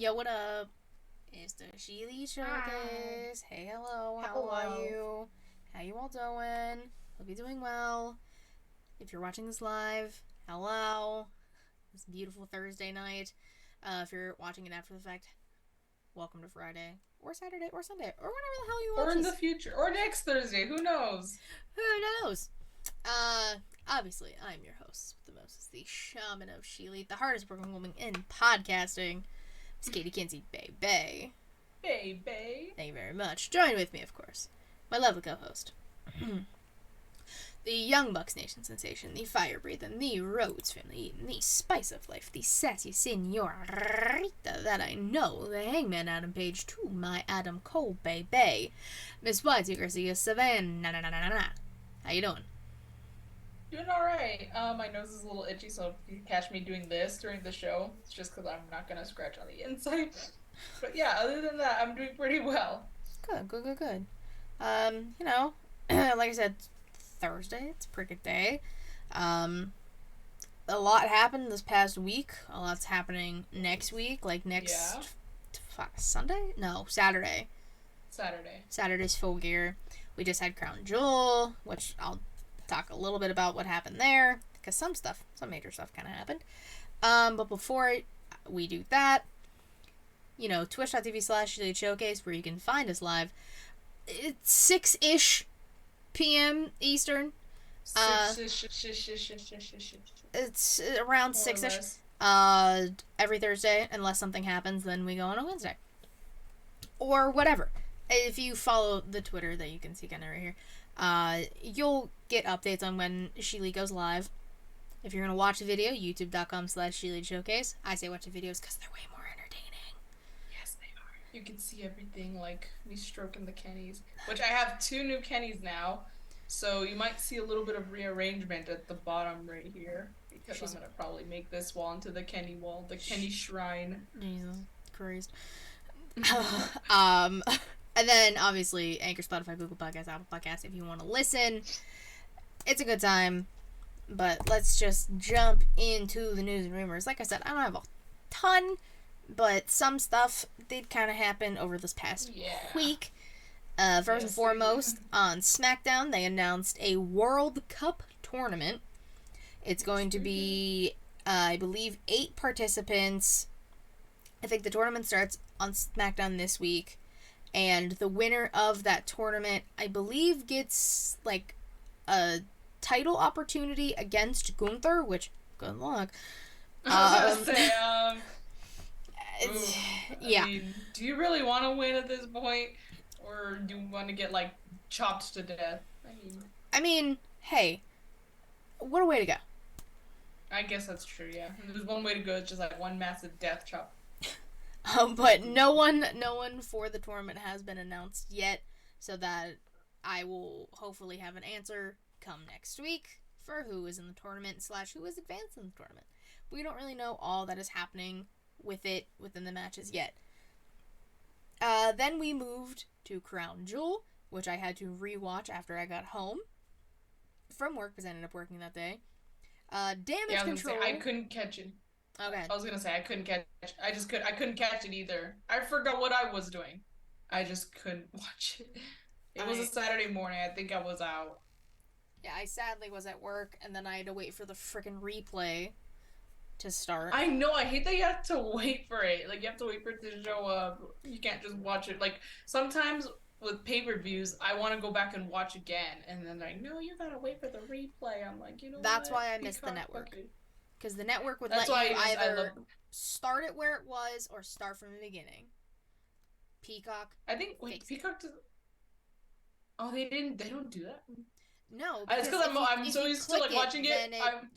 Yo, what up? It's the ShElite Hi. Showcase. Hey, hello, how are Hello. you? How you all doing? Hope you're doing well. If you're watching this live, hello. This beautiful Thursday night. If you're watching it after the fact, welcome to Friday, or Saturday, or Sunday, or whenever the hell you Or watch in the this. future. Or next Thursday. Who knows? Who knows? Uh, Obviously, I'm your host with the most, the shaman of ShElite, the hardest working woman in podcasting. It's Katie Kinsey, baby. Baby. Thank you very much. Join with me, of course, my lovely co-host, the Young Bucks Nation sensation, the fire breathing, the Rhodes family eating, the spice of life, the sassy senorita that I know, the Hangman Adam Page to my Adam Cole baby, Miss Whitey Garcia Savannah. How you doing? Doing alright. My nose is a little itchy, so if you catch me doing this during the show, it's just because I'm not gonna scratch on the inside. But yeah, other than that, I'm doing pretty well. Good, good, good, good. You know, like I said, Thursday. It's a pretty good day. Um, a lot happened this past week. A lot's happening next week, like Yeah. next Sunday? No, Saturday. Saturday. Saturday's full gear. We just had Crown Jewel, which I'll talk a little bit about what happened there because some major stuff kind of happened. But before we do that, twitch.tv/ShElite Showcase, where you can find us live. It's 6-ish p.m. Eastern. Uh, it's around More or 6-ish. less. Every Thursday, unless something happens, then we go on a Wednesday. Or whatever. If you follow the Twitter that you can see kind of right here, you'll get updates on when ShElite goes live. If you're going to watch a video, youtube.com/ShElite Showcase. I say watch the videos because they're way more entertaining. Yes, they are. You can see everything, like me stroking the Kennys, which I have two new Kennys now. So you might see a little bit of rearrangement at the bottom right here because I'm She's. gonna probably make this wall into the Kenny wall, the Kenny shrine. Jesus Christ. um, and then obviously Anchor, Spotify, Google Podcasts, Apple Podcasts. If you want to listen, it's a good time. But let's just jump into the news and rumors. Like I said, I don't have a ton, but some stuff did kind of happen over this past Yeah. week. First and Yes, they did. foremost, on SmackDown, they announced a World Cup tournament. It's Yes, going to they did. be, I believe, 8 participants. I think the tournament starts on SmackDown this week, and the winner of that tournament, I believe, gets like a title opportunity against Gunther, which good luck. I was gonna Um, say, oof. I yeah, mean, do you really want to win at this point, or do you want to get like chopped to death? I mean, I mean, hey, what a way to go. I guess that's true. Yeah, there's one way to go. It's just like one massive death chop. But no one for the tournament has been announced yet, so that I will hopefully have an answer come next week for who is in the tournament slash who is advanced in the tournament. We don't really know all that is happening with it within the matches yet. Then we moved to Crown Jewel, which I had to rewatch after I got home from work because I ended up working that day. Yeah, Damage I was gonna say I Control. couldn't catch it. Okay, I was gonna say I couldn't catch. I couldn't catch it either. I forgot what I was doing. I just couldn't watch it. It was a I Saturday morning. I think I was out. yeah, I sadly was at work, and then I had to wait for the freaking replay to start. I know. I hate that you have to wait for it. Like you have to wait for it to show up. You can't just watch it. Like sometimes with pay-per-views, I want to go back and watch again, and then like, no, you gotta wait for the replay. I'm like, you know That's what? why I missed the Peacock, network, okay. because the network would That's let why you I either love. start it where it was or start from the beginning. Peacock I think wait, fixed it. Peacock does. Oh, they didn't. They don't do that. No, It's because because if you I'm if so you used to click like it, watching it. then I'm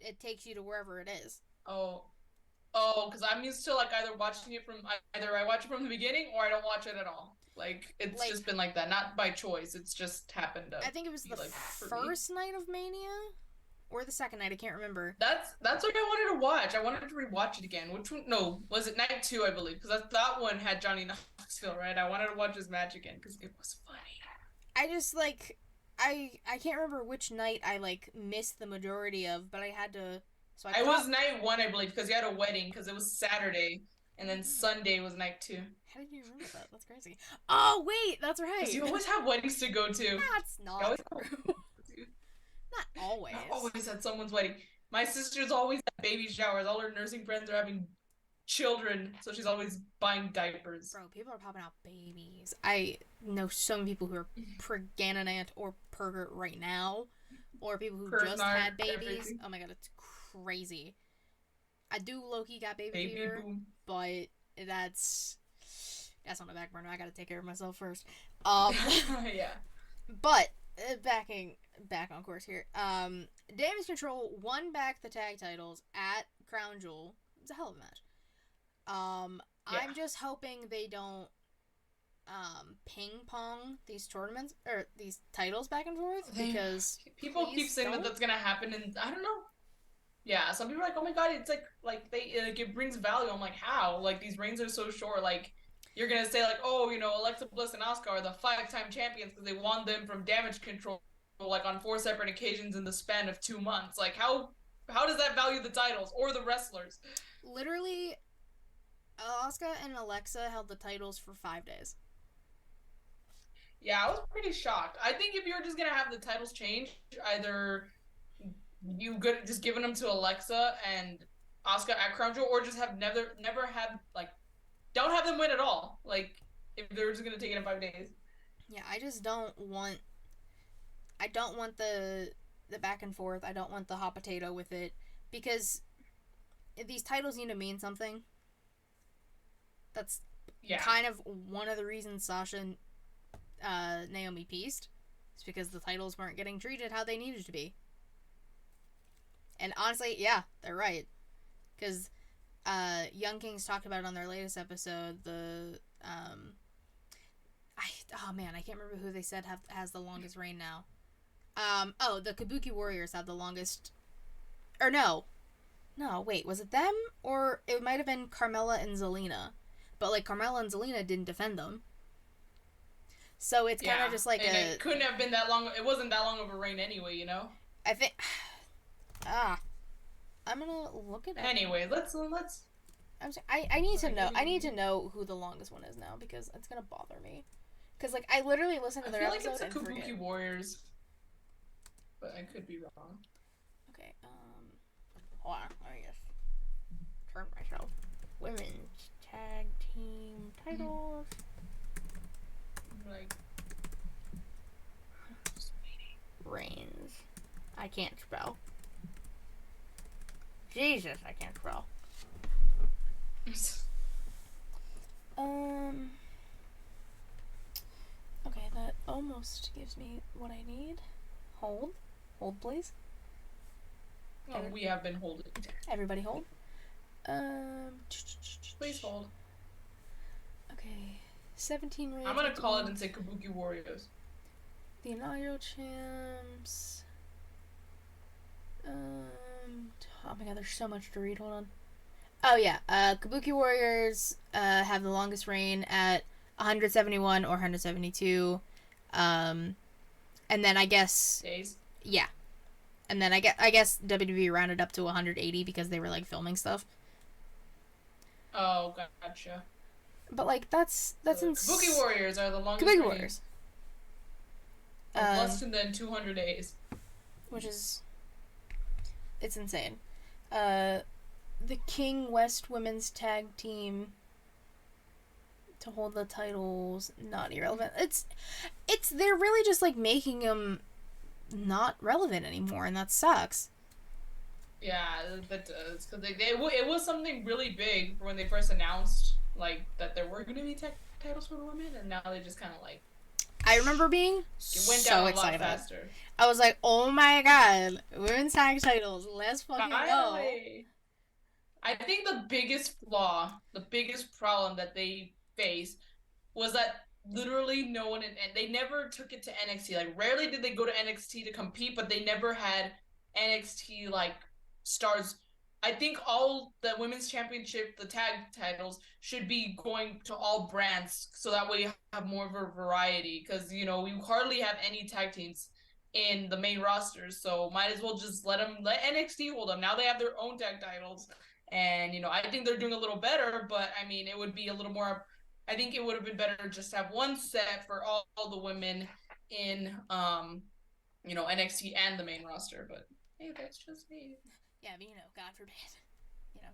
it takes you to wherever it is. oh oh because I'm used to like either watching it from either I watch it from the beginning or I don't watch it at all. Like it's Like just been like that, not by choice. It's just happened to I think it was be the like that for me. first night of Mania or the second night. I can't remember. That's what I wanted to watch. I wanted to rewatch it again. Which one? No, was it night two? I believe because that one had Johnny Knoxville, right? I wanted to watch his match again because it was funny. I just like I can't remember which night I like missed the majority of, but I had to. So I I was caught. night one, I believe, because he had a wedding because it was Saturday. and then Sunday was night 2. How did you remember that? That's crazy. Oh wait, that's Because right. you always have weddings to go to. That's You not always have weddings true. to go to. Not You're always. always at someone's wedding. My sister's always at baby showers. All her nursing friends are having children, so she's always buying diapers. Bro, people are popping out babies. I know so many people who are pregnant or pervert right now, or people who just Snart, had babies. everything. Oh my god, it's crazy. I do low-key got baby Baby fever, boom. but that's on the back burner. I gotta take care of myself first. Um, Yeah. but back on course here. Damage Control won back the tag titles at Crown Jewel. It's a hell of a match. Yeah. I'm just hoping they don't ping pong these tournaments or these titles back and forth because people keep saying that that's gonna happen, and I don't know. Yeah, some people are like, oh my god, it's like they like it brings value. I'm like, how? Like these reigns are so short. Like you're gonna say like, oh, Alexa Bliss and Asuka are the 5-time champions because they won them from Damage Control like on 4 separate occasions in the span of 2 months. Like how does that value the titles or the wrestlers? Literally, Asuka and Alexa held the titles for 5 days. Yeah, I was pretty shocked. I think if you're just gonna have the titles change, either you good just giving them to Alexa and Asuka at Crown Jewel, or just have never had like don't have them win at all. Like if they're just gonna take it in 5 days. Yeah, I just don't want. I don't want the back and forth. I don't want the hot potato with it because these titles need to mean something. That's kind of one of the reasons Sasha and Naomi pieced. It's because the titles weren't getting treated how they needed to be. And honestly, yeah, they're right. Because Young Kings talked about it on their latest episode. Oh man, I can't remember who they said has the longest reign now. The Kabuki Warriors have the longest. Or no, wait, was it them or it might have been Carmella and Zelina, but like Carmella and Zelina didn't defend them. So it's kind of just like it couldn't have been that long. It wasn't that long of a reign anyway, I think. I'm gonna look it up. Anyway, let's. I need to know. I need to know who the longest one is now because it's gonna bother me. Because like I literally listened to their episode it's the and Kabuki forget. Warriors, but I could be wrong. Okay. Hold on. Let me just turn myself. Women's tag team titles. Like. Reigns. I can't spell. Jesus, I can't spell. Okay, that almost gives me what I need. Hold, please. Oh, we have been holding. Everybody hold. Please hold. Okay, 17 reigns. I'm gonna call it and say Kabuki Warriors. The inaugural champs. Oh my god, there's so much to read. Hold on. Oh yeah, Kabuki Warriors have the longest reign at 171 or 172. And then I guess days. Yeah, and then I guess WWE rounded up to 180 because they were like filming stuff. Oh, gotcha. But like that's Kabuki Warriors are the longest. Kabuki Warriors. Less than 200 days. Which is, it's insane. The King West Women's Tag Team to hold the titles, not irrelevant. It's they're really just like making them not relevant anymore, and that sucks. Yeah, that does, because it was something really big when they first announced like that there were going to be titles for the women, and now they just kind of like. I remember being so excited. Lot faster. I was like, "Oh my god, women's tag titles! Let's fucking go!" I think the biggest flaw, the biggest problem that they faced was that literally no one, and they never took it to NXT. Like, rarely did they go to NXT to compete, but they never had NXT like stars. I think all the women's championship, the tag titles, should be going to all brands, so that way you have more of a variety. Because we hardly have any tag teams in the main rosters, so might as well just let NXT hold them. Now they have their own tag titles, And I think they're doing a little better, but I mean, it would be a little more. I think it would have been better just to have one set for all the women in NXT and the main roster. But hey, that's just me. Yeah, but God forbid.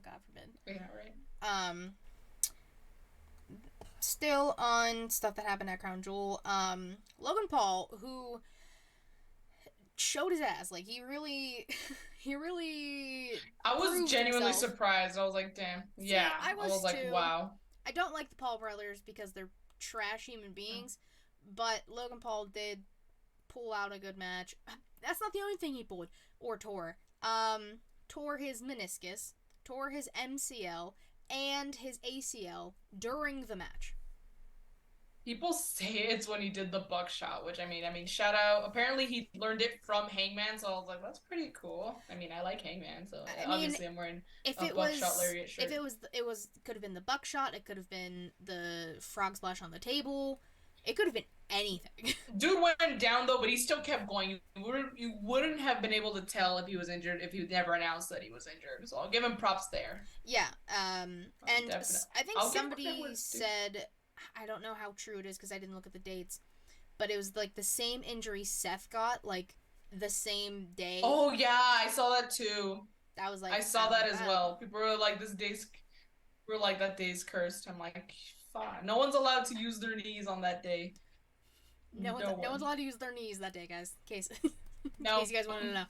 God forbid. Yeah, right. Um, Still on stuff that happened at Crown Jewel. Logan Paul, who showed his ass, like he really, he really I was proved genuinely himself. surprised. I was like, damn. See, Yeah. I I was was like, too. wow. I don't like the Paul brothers because they're trash human beings, but Logan Paul did pull out a good match. That's not the only thing he pulled or tore. Tore his meniscus, tore his MCL, and his ACL during the match. People say it's when he did the buckshot, which I mean, shout out. Apparently, he learned it from Hangman, so I was like, that's pretty cool. I mean, I like Hangman, so I mean, obviously I'm wearing if a it buckshot was, lariat if shirt. it was, could have been the buckshot. It could have been the frog splash on the table. It could have been anything. Dude went down though, but he still kept going. You wouldn't have been able to tell if he was injured if he never announced that he was injured. So I'll give him props there. Yeah. And Definitely. I think I'll give credit where somebody it's due. said, I don't know how true it is because I didn't look at the dates, but it was like the same injury Seth got, like the same day. Oh yeah, I saw that too. That was I like, saw that as that. well. People were like, "This day's," were like, "That day's cursed." I'm like, "Fine." No one's allowed to use their knees on that day. No one's No no one's one. allowed to use their knees that day, guys. In No. case you guys wanted to know,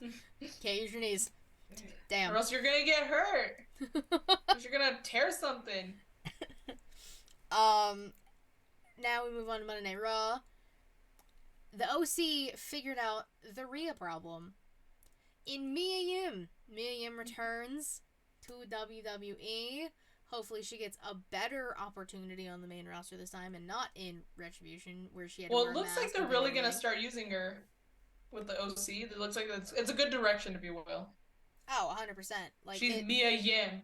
can't use your knees. Or Damn. else you're gonna get hurt. You're gonna tear something. um. Now we move on to Monday Night Raw. The OC figured out the Rhea problem in Mia Yim. Mia Yim returns to WWE. Hopefully, she gets a better opportunity on the main roster this time and not in Retribution, where she had to Well, wear it a looks like mask they're and do really gonna everything. start using her with the OC. It looks like it's a good direction, if you will. Oh, 100%. Like She's it. Mia Yim.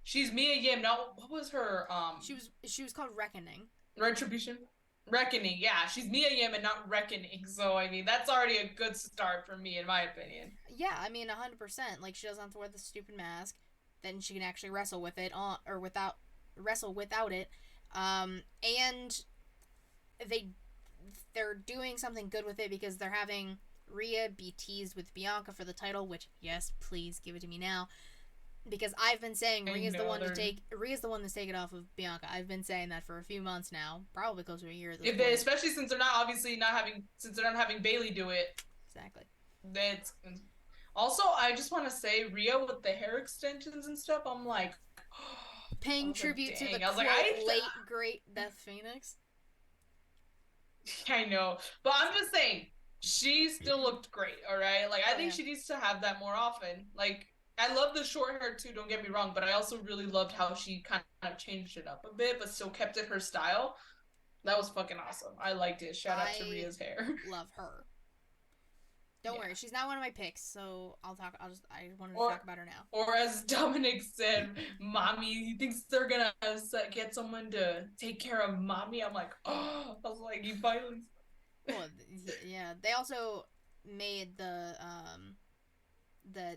She's Mia Yim. Now, what was her She was called Reckoning. retribution? Reckoning. Yeah, she's Mia Yim and not Reckoning. So I mean, that's already a good start for me, in my opinion. Yeah, I mean 100%. Like she doesn't have to wear the stupid mask. Then she can actually wrestle with it on or wrestle without it. And they they're doing something good with it because they're having Rhea be teased with Bianca for the title, which yes, please give it to me now. Because I've been saying I Rhea's the know one to they're take it off of Bianca. I've been saying that for a few months now, probably close to a year at this if they, point. especially since they're not obviously not having since they're not having Bailey do it. Exactly. That's also, I just want to say Rhea with the hair extensions and stuff. I'm like, I Paying was like, tribute to the dang. I was like, quote late great Beth Phoenix. I know, but I'm just saying she still looked great. All right, like I Oh think yeah. she needs to have that more often. Like I love the short hair too. Don't get me wrong, but I also really loved how she kind of changed it up a bit, but still kept it her style. That was fucking awesome. I liked it. Shout out to I Rhea's hair. love her. Don't Yeah. worry, she's not one of my picks, so I wanted to Or talk about her now. or as Dominic said, mommy, he thinks they're gonna get someone to take care of mommy. I'm like, oh, I was like, you finally. Well, yeah. They also made the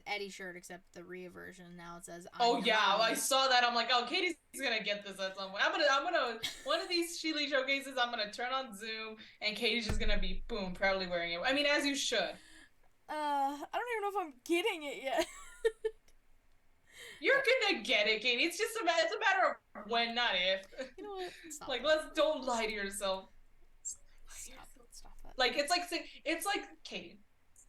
Eddie shirt, except the Rhea version. Now it says "I'm Oh your yeah, I mommy." saw that. I'm like, oh, Katie's gonna get this at some point. I'm gonna one of these ShElite showcases. I'm gonna turn on Zoom, and Katie's just gonna be boom, proudly wearing it. I mean, as you should. I don't even know if I'm getting it yet. You're gonna get it, Katie. It's a matter of when, not if. You know what? Stop Like, that. don't lie to yourself. Stop that. Like it's like Katie.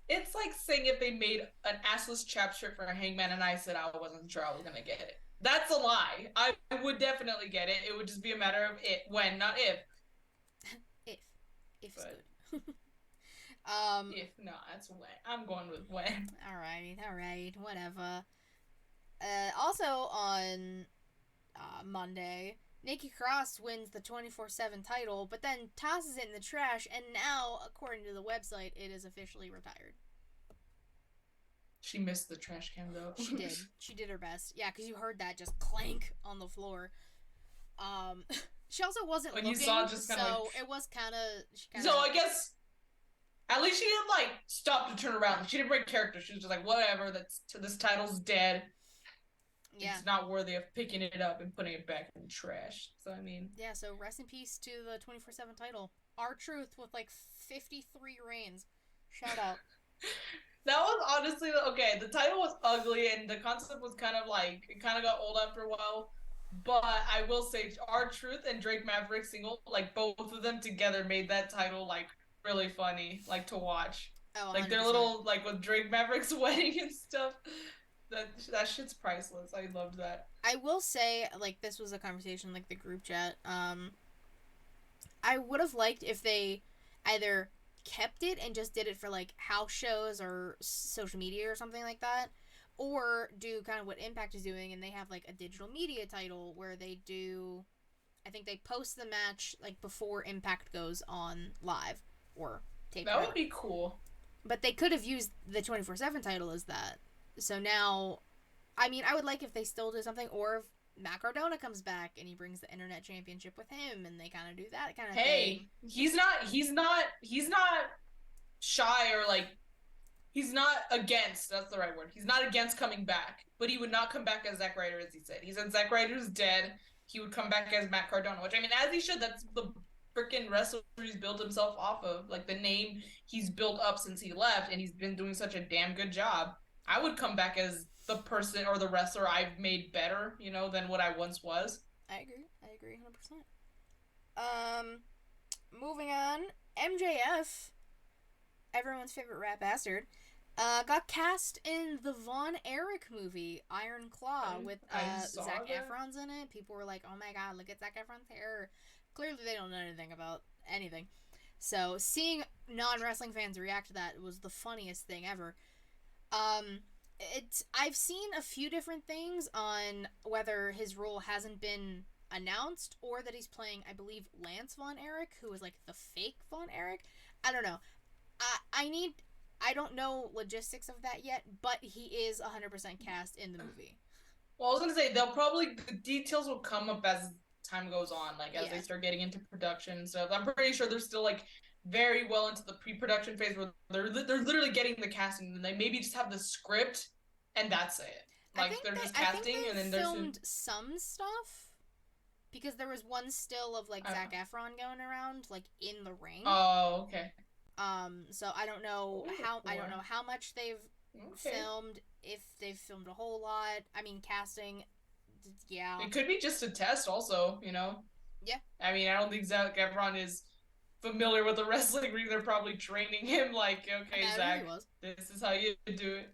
It's like saying if they made an assless chap shirt for a Hangman and I said I wasn't sure I was gonna get it. That's a lie. I would definitely get it. It would just be a matter of it when, not if. If, if is But good. um. if no, that's when. I'm going with when. All right. Whatever. Also on Monday, Nikki Cross wins the 24/7 title, but then tosses it in the trash, and now, according to the website, it is officially retired. She missed the trash can though. She did. She did her best. Yeah, because you heard that just clank on the floor. Um, she also wasn't When looking, you saw it just kind of so like. it was kind of. So I guess at least she didn't like stop to turn around. She didn't break character. She was just like, whatever. This title's dead. Yeah. it's not worthy of picking it up and putting it back in the trash. So I mean, Yeah, so rest in peace to the 24/7 title. R-Truth with like 53 reigns. Shout out. that was honestly okay. The title was ugly, and the concept was kind of like it kind of got old after a while. But I will say, our Truth and Drake Maverick single, like both of them together, made that title like really funny, like to watch. Oh, Like their 100%. little like with Drake Maverick's wedding and stuff. That shit's priceless. I loved that. I will say, like, this was a conversation, like, the group chat. I would have liked if they either kept it and just did it for, like, house shows or social media or something like that, or do kind of what Impact is doing and they have, like, a digital media title where they do. I think they post the match, like, before Impact goes on live or tape, That would whatever. be cool. But they could have used the 24/7 title as that. So now, I mean, I would like if they still do something, or if Matt Cardona comes back and he brings the Internet Championship with him, and they kind of do that kind of thing. Hey, he's not shy or like he's not against. That's the right word. He's not against coming back, but he would not come back as Zack Ryder, as he said. He said Zack Ryder's dead. He would come back as Matt Cardona, which I mean, as he should. That's the freaking wrestler he's built himself off of, like the name he's built up since he left, and he's been doing such a damn good job. I would come back as the person or the wrestler I've made better, than what I once was. I agree. I agree 100%. Moving on, MJF, everyone's favorite rap bastard, got cast in the Von Erich movie Iron Claw with I saw Zac that. Efron's in it. People were like, "Oh my god, look at Zac Efron's hair." Clearly, they don't know anything about anything. So seeing non-wrestling fans react to that was the funniest thing ever. Um, I've seen a few different things on whether his role hasn't been announced or that he's playing, I believe, Lance Von Erich, who is like the fake Von Erich. I don't know. I don't know logistics of that yet, but he is 100% cast in the movie. Well, I was gonna say the details will come up as time goes on, like as Yeah. they start getting into production and stuff. I'm pretty sure they're still like very well into the pre-production phase where they're literally getting the casting, and they maybe just have the script, and that's it. Like they're just I think casting, they and then there's filmed some stuff because there was one still of like Zac Efron going around like in the ring. Oh, okay. So I don't know how much they've filmed, if they've filmed a whole lot. I mean, casting, yeah. It could be just a test, also. Yeah. I mean, I don't think Zac Efron is familiar with the wrestling ring. They're probably training him like, okay, Zac, this is how you do it.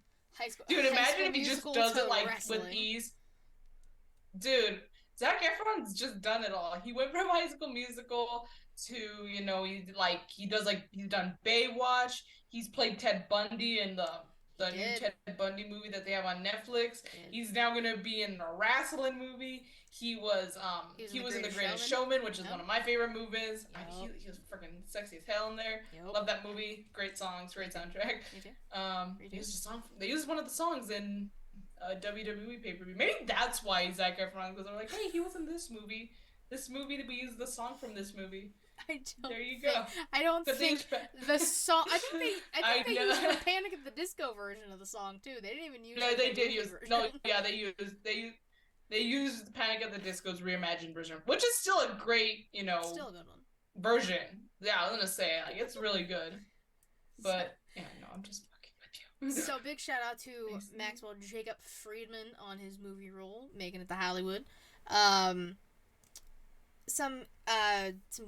Dude, imagine if he just does it like with ease. Dude, Zac Efron's just done it all. He went from High School Musical to, he's done Baywatch. He's played Ted Bundy in the new Ted Bundy movie that they have on Netflix. He's now gonna be in a wrestling movie. He was in The Greatest Showman, which is one of my favorite movies. He was freaking sexy as hell in there. Love that movie. Great songs, great soundtrack. They used one of the songs in WWE pay-per-view. Maybe that's why Zac Efron, because they're like, hey, he was in this movie. This movie, we used the song from this movie. There you go. I don't think the song. I think they used the Panic at the Disco version of the song too. They didn't even use. No, they did use. Version. No, yeah, they used Panic at the Disco's reimagined version, which is still a great, still a good one version. Yeah, I was gonna say like it's really good. But yeah, no, I'm just fucking with you. So big shout out to Maxwell Jacob Friedman on his movie role, making it to Hollywood. Some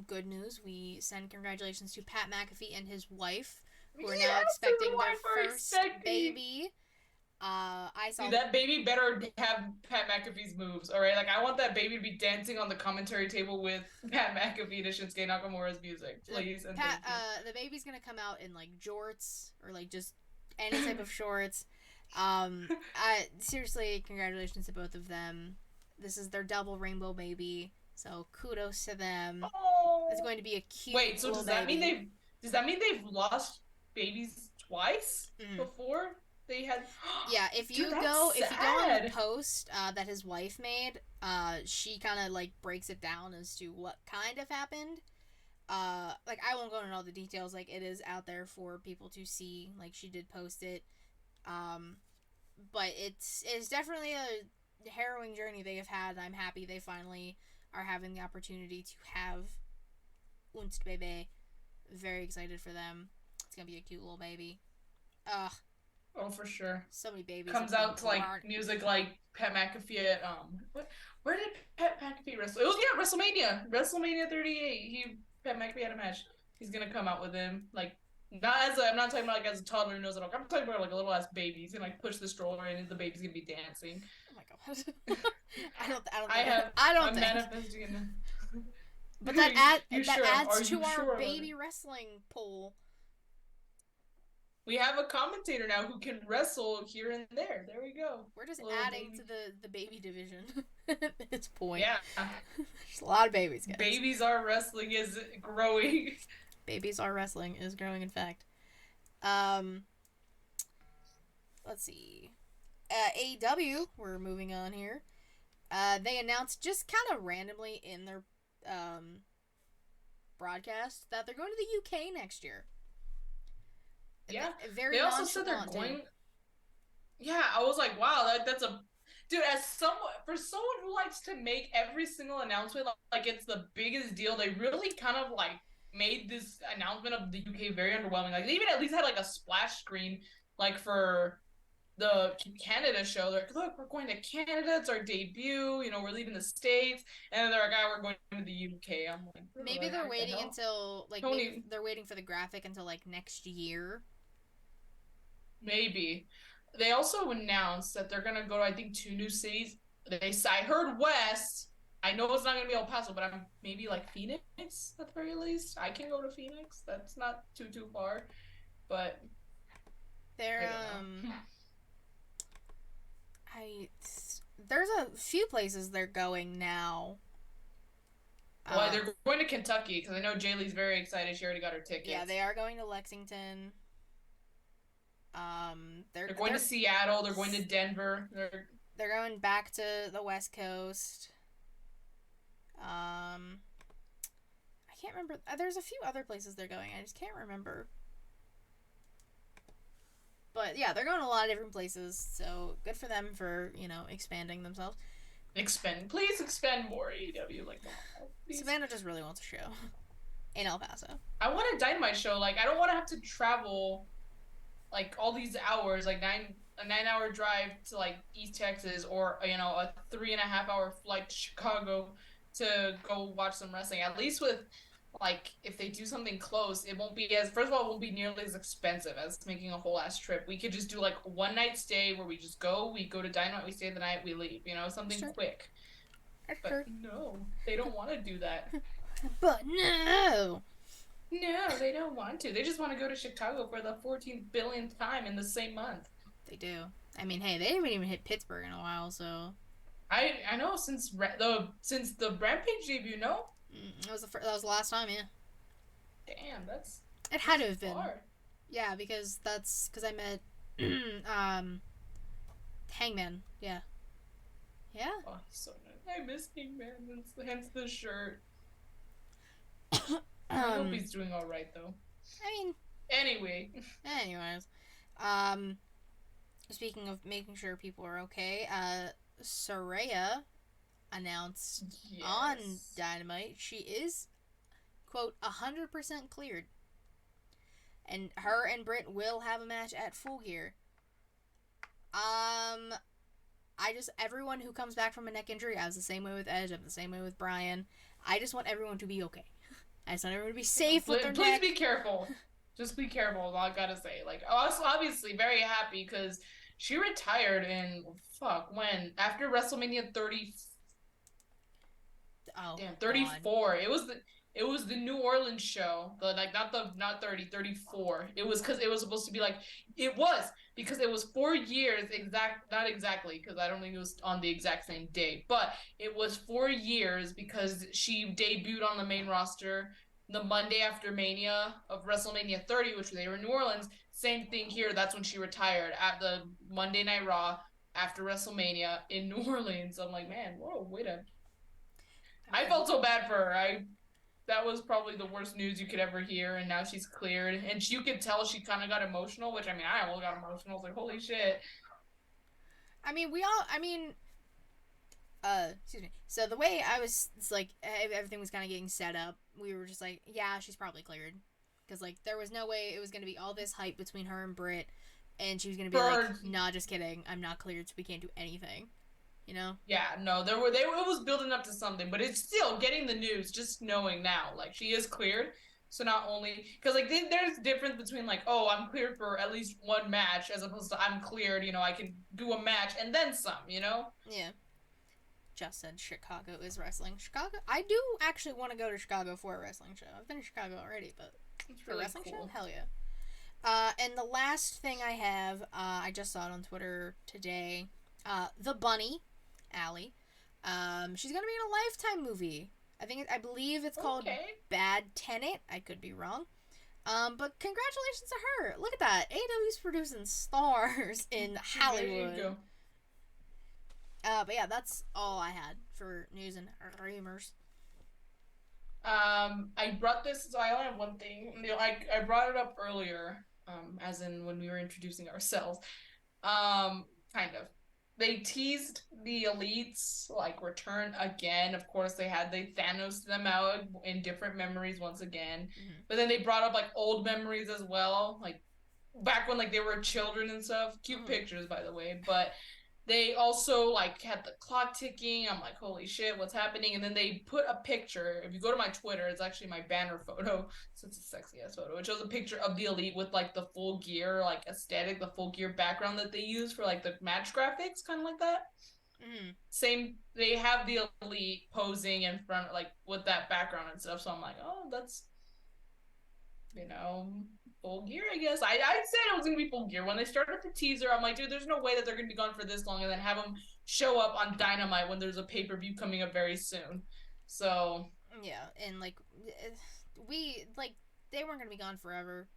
good news. We send congratulations to Pat McAfee and his wife, who are now expecting their first baby. I saw that baby better have Pat McAfee's moves. All right, like I want that baby to be dancing on the commentary table with Pat McAfee to Shinsuke Nakamura's music, please. And the baby's gonna come out in like jorts or like just any type of shorts. Seriously, congratulations to both of them. This is their double rainbow baby. So kudos to them. Oh. It's going to be a cute. Wait, so does that mean they've lost babies twice before they had? Yeah, if you go on the post that his wife made, she kind of like breaks it down as to what kind of happened. Like I won't go into all the details. Like it is out there for people to see. Like she did post it. But it's definitely a harrowing journey they have had. I'm happy they finally are having the opportunity to have Unst Baby. Very excited for them. It's gonna be a cute little baby. Ugh, Oh, for sure. so many babies have Comes been out to like born. music like Pat McAfee at what? Where did Pat McAfee wrestle? It was WrestleMania. WrestleMania 38. Pat McAfee had a match. He's gonna come out with him like not as I'm not talking about like as a toddler who knows it all. I'm talking about like a little ass baby. He's gonna like push the stroller and the baby's gonna be dancing. Oh my god. I don't I think. have I don't I'm think. manifesting it. But that sure? adds Are to you our sure? baby wrestling pool. We have a commentator now who can wrestle here and there. There we go. We're just Little adding baby. to the baby division at this point. Yeah. There's a lot of babies, guys. Babies are wrestling is growing. Babies are wrestling is growing, in fact. Um, let's see. AEW, we're moving on here. They announced just kind of randomly in their broadcast that they're going to the UK next year. Yeah. Very They also said they're going. Yeah, I was like, wow, that's a dude. As someone for someone who likes to make every single announcement like it's the biggest deal, they really kind of like made this announcement of the UK very underwhelming. Like they even at least had like a splash screen like for the Canada show. They're like, look, we're going to Canada. It's our debut. You know, we're leaving the States, and then they're like, we're going to the UK. I'm like, maybe they're waiting until like Tony, maybe they're waiting for the graphic until like next year. maybe. They also announced that they're gonna go to I think 2 new cities. I heard West. I know it's not gonna be El Paso, but I'm maybe like Phoenix at the very least. I can go to Phoenix. That's not too far, but They're I there's a few places they're going now. Well, they're going to Kentucky because I know Jaylee's very excited. She already got her tickets. Yeah, they are going to Lexington. They're going to Seattle. They're going to Denver. They're going back to the West Coast. I can't remember. There's a few other places they're going. I just can't remember. But yeah, they're going to a lot of different places. So good for them for expanding themselves. Please expand more AEW. Like, Savannah just really wants a show in El Paso. I want a Dynamite show. Like, I don't want to have to travel like all these hours, like a 9 hour drive to like East Texas, or a 3.5 hour flight to Chicago to go watch some wrestling. At least with like if they do something close, it won't be as first of all it won't be nearly as expensive as making a whole ass trip. We could just do like 1 night stay where we go to Dynamite, we stay the night, we leave. Something quick. But no, they don't want to do that. But no. No, they don't want to. They just want to go to Chicago for the 14th billionth time in the same month. They do. I mean, hey, they haven't even hit Pittsburgh in a while, so. I know since the Rampage debut, no. That was the last time, yeah. Damn, that's. It had to have been. Far. Yeah, because I met Hangman. Yeah. Yeah. Oh, he's so nice. I miss Hangman. Hence the shirt. I hope he's doing all right though. I mean. Anyways. Speaking of making sure people are okay, Saraya announced on Dynamite she is, quote, 100% cleared. And her and Britt will have a match at Full Gear. Everyone who comes back from a neck injury, I was the same way with Edge, I'm the same way with Brian. I just want everyone to be okay. I just want everyone to be safe with their neck. Please be careful. Just be careful, all I gotta say. Like, also, obviously, very happy because she retired in, when? After WrestleMania 30. Oh, damn, 34. God. It was the New Orleans show. Not 30, 34. It was because it was supposed to be like, because it was 4 years, not exactly, because I don't think it was on the exact same day, but it was 4 years because she debuted on the main roster the Monday after Mania of WrestleMania 30, which they were in New Orleans. Same thing here. That's when she retired at the Monday Night Raw after WrestleMania in New Orleans. I'm like, man, what a way to. I felt so bad for her. That was probably the worst news you could ever hear, and now she's cleared. And you could tell she kind of got emotional, which, I almost got emotional. I was like, holy shit. Excuse me. So the way I was, it's like everything was kind of getting set up. We were just like, yeah, she's probably cleared, because like there was no way it was gonna be all this hype between her and Britt, and she was gonna be like, For nah, just kidding, I'm not cleared, so we can't do anything. You know? yeah, no, it was building up to something, but it's still getting the news. Just knowing now, like she is cleared. So not only because like there's difference between like, oh, I'm cleared for at least one match as opposed to I'm cleared. I can do a match and then some. Yeah. Just said Chicago is wrestling. Chicago. I do actually want to go to Chicago for a wrestling show. I've been to Chicago already, but It's for a really wrestling show, cool. hell yeah. And the last thing I have, I just saw it on Twitter today. The Bunny, Allie. She's gonna be in a Lifetime movie. I believe it's called Okay. Bad Tenant. I could be wrong. But congratulations to her. Look at that. AEW's producing stars in There you Hollywood. go. But yeah, that's all I had for news and rumors. I brought this, so I only have one thing. I brought it up earlier, as in when we were introducing ourselves. Kind of. They teased the elites like return again. Of course, they Thanos them out in different memories once again. Mm-hmm. But then they brought up like old memories as well, like back when like they were children and stuff. Cute Mm-hmm. pictures, by the way. But they also like had the clock ticking. I'm like, holy shit, what's happening? And then they put a picture. If you go to my Twitter, it's actually my banner photo. So it's a sexy ass photo. It shows a picture of the elite with like the full gear, like aesthetic, the full gear background that they use for like the match graphics, kind of like that. Mm-hmm. Same, they have the elite posing in front, like with that background and stuff. So I'm like, oh, that's you know, full gear, I guess. I said it was gonna be full gear when they started the teaser. I'm like, dude, there's no way that they're gonna be gone for this long, and then have them show up on Dynamite when there's a pay per view coming up very soon. So Yeah, and like we like they weren't gonna be gone forever.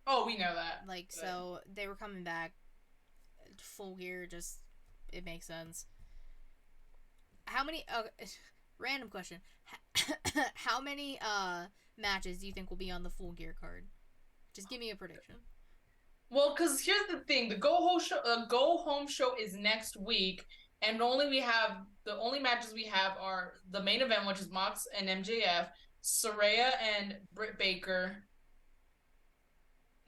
oh, we know that. Like But so they were coming back full gear. Just it makes sense. How many? Random question. How many matches do you think will be on the full gear card? Just give me a prediction. well, because here's the thing: Go Home show is next week, and the only matches we have are the main event, which is Mox and MJF, Saraya and Britt Baker.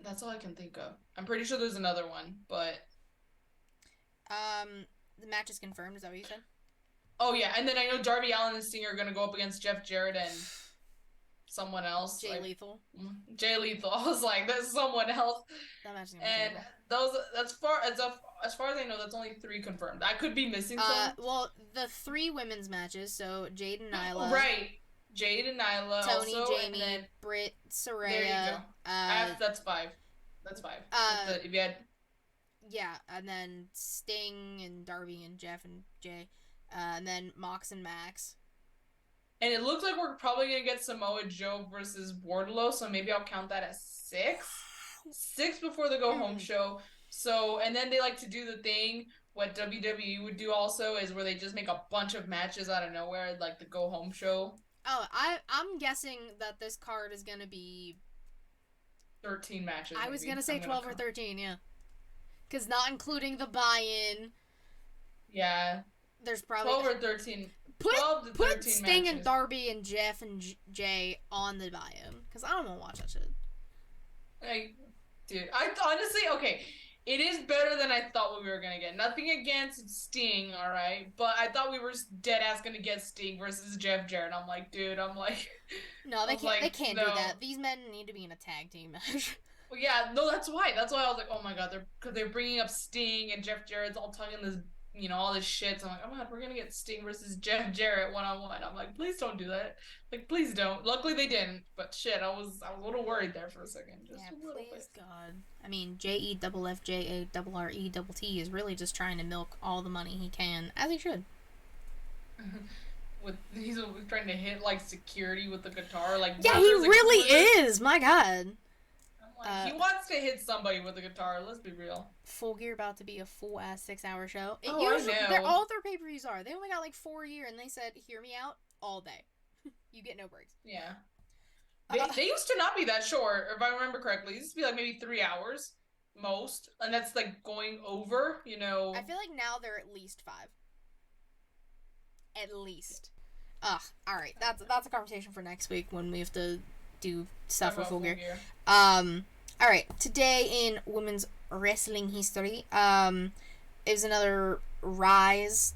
That's all I can think of. I'm pretty sure there's another one, but The match is confirmed. Is that what you said? oh yeah, and then I know Darby Allin and Stinger are gonna go up against Jeff Jarrett and someone else. Jay Lethal. Jay Lethal. I was like, that's someone else. That match is gonna be And terrible. those as far as I know, that's only 3 confirmed. I could be missing some. Well, the 3 women's matches. So Jade and Nyla. Right. Jade and Nyla Tony, also, Jamie, and then Britt, Saraya. there you go. That's 5. That's 5. If you had Yeah, and then Sting and Darby and Jeff and Jay, and then Mox and Max. and it looks like we're probably gonna get Samoa Joe versus Wardlow, so maybe I'll count that as 6. 6 before the go home show. So, and then they like to do the thing what WWE would do also is where they just make a bunch of matches out of nowhere, like the go home show. Oh, I'm guessing that this card is gonna be 13 matches. I was maybe. gonna say I'm 12 or 13, yeah. Because not including the buy-in, Yeah, there's probably 12 or 13. put 12 to 13 Sting matches. and Darby and Jeff and Jay on the buy-in because I don't want to watch that shit. Like, dude, I honestly, okay, it is better than I thought we were gonna get. Nothing against Sting, all right, but I thought we were dead ass gonna get Sting versus Jeff Jarrett. I'm like, dude, I'm like, No, they I'm can't. like, They can't no. do that. These men need to be in a tag team match. Well, yeah, no, that's why. That's why I was like, oh my god, they're bringing up Sting and Jeff Jarrett's all talking this, all this shit. So I'm like, oh my god, we're gonna get Sting versus Jeff Jarrett 1-on-1. I'm like, please don't do that. Like, please don't. Luckily they didn't, but shit, I was a little worried there for a second, just Yeah, a little please bit. God. I mean, JEFFJARRETT is really just trying to milk all the money he can, as he should. He's trying to hit like security with the guitar, like Yeah, he really is. My God. I'm like, he wants to hit somebody with a guitar. Let's be real. Full Gear about to be a full ass 6-hour show. Oh, I know. All their pay per views are. They only got like 4 a year, and they said, "Hear me out all day. You get no breaks." Yeah. They used to not be that short, if I remember correctly. It used to be like maybe 3 hours most, and that's like going over. I feel like now they're at least 5. At least. Ugh. All right. That's a conversation for next week when we have to do stuff Talk for about Full Full Gear. Gear. All right. Today in women's wrestling history, is another Rise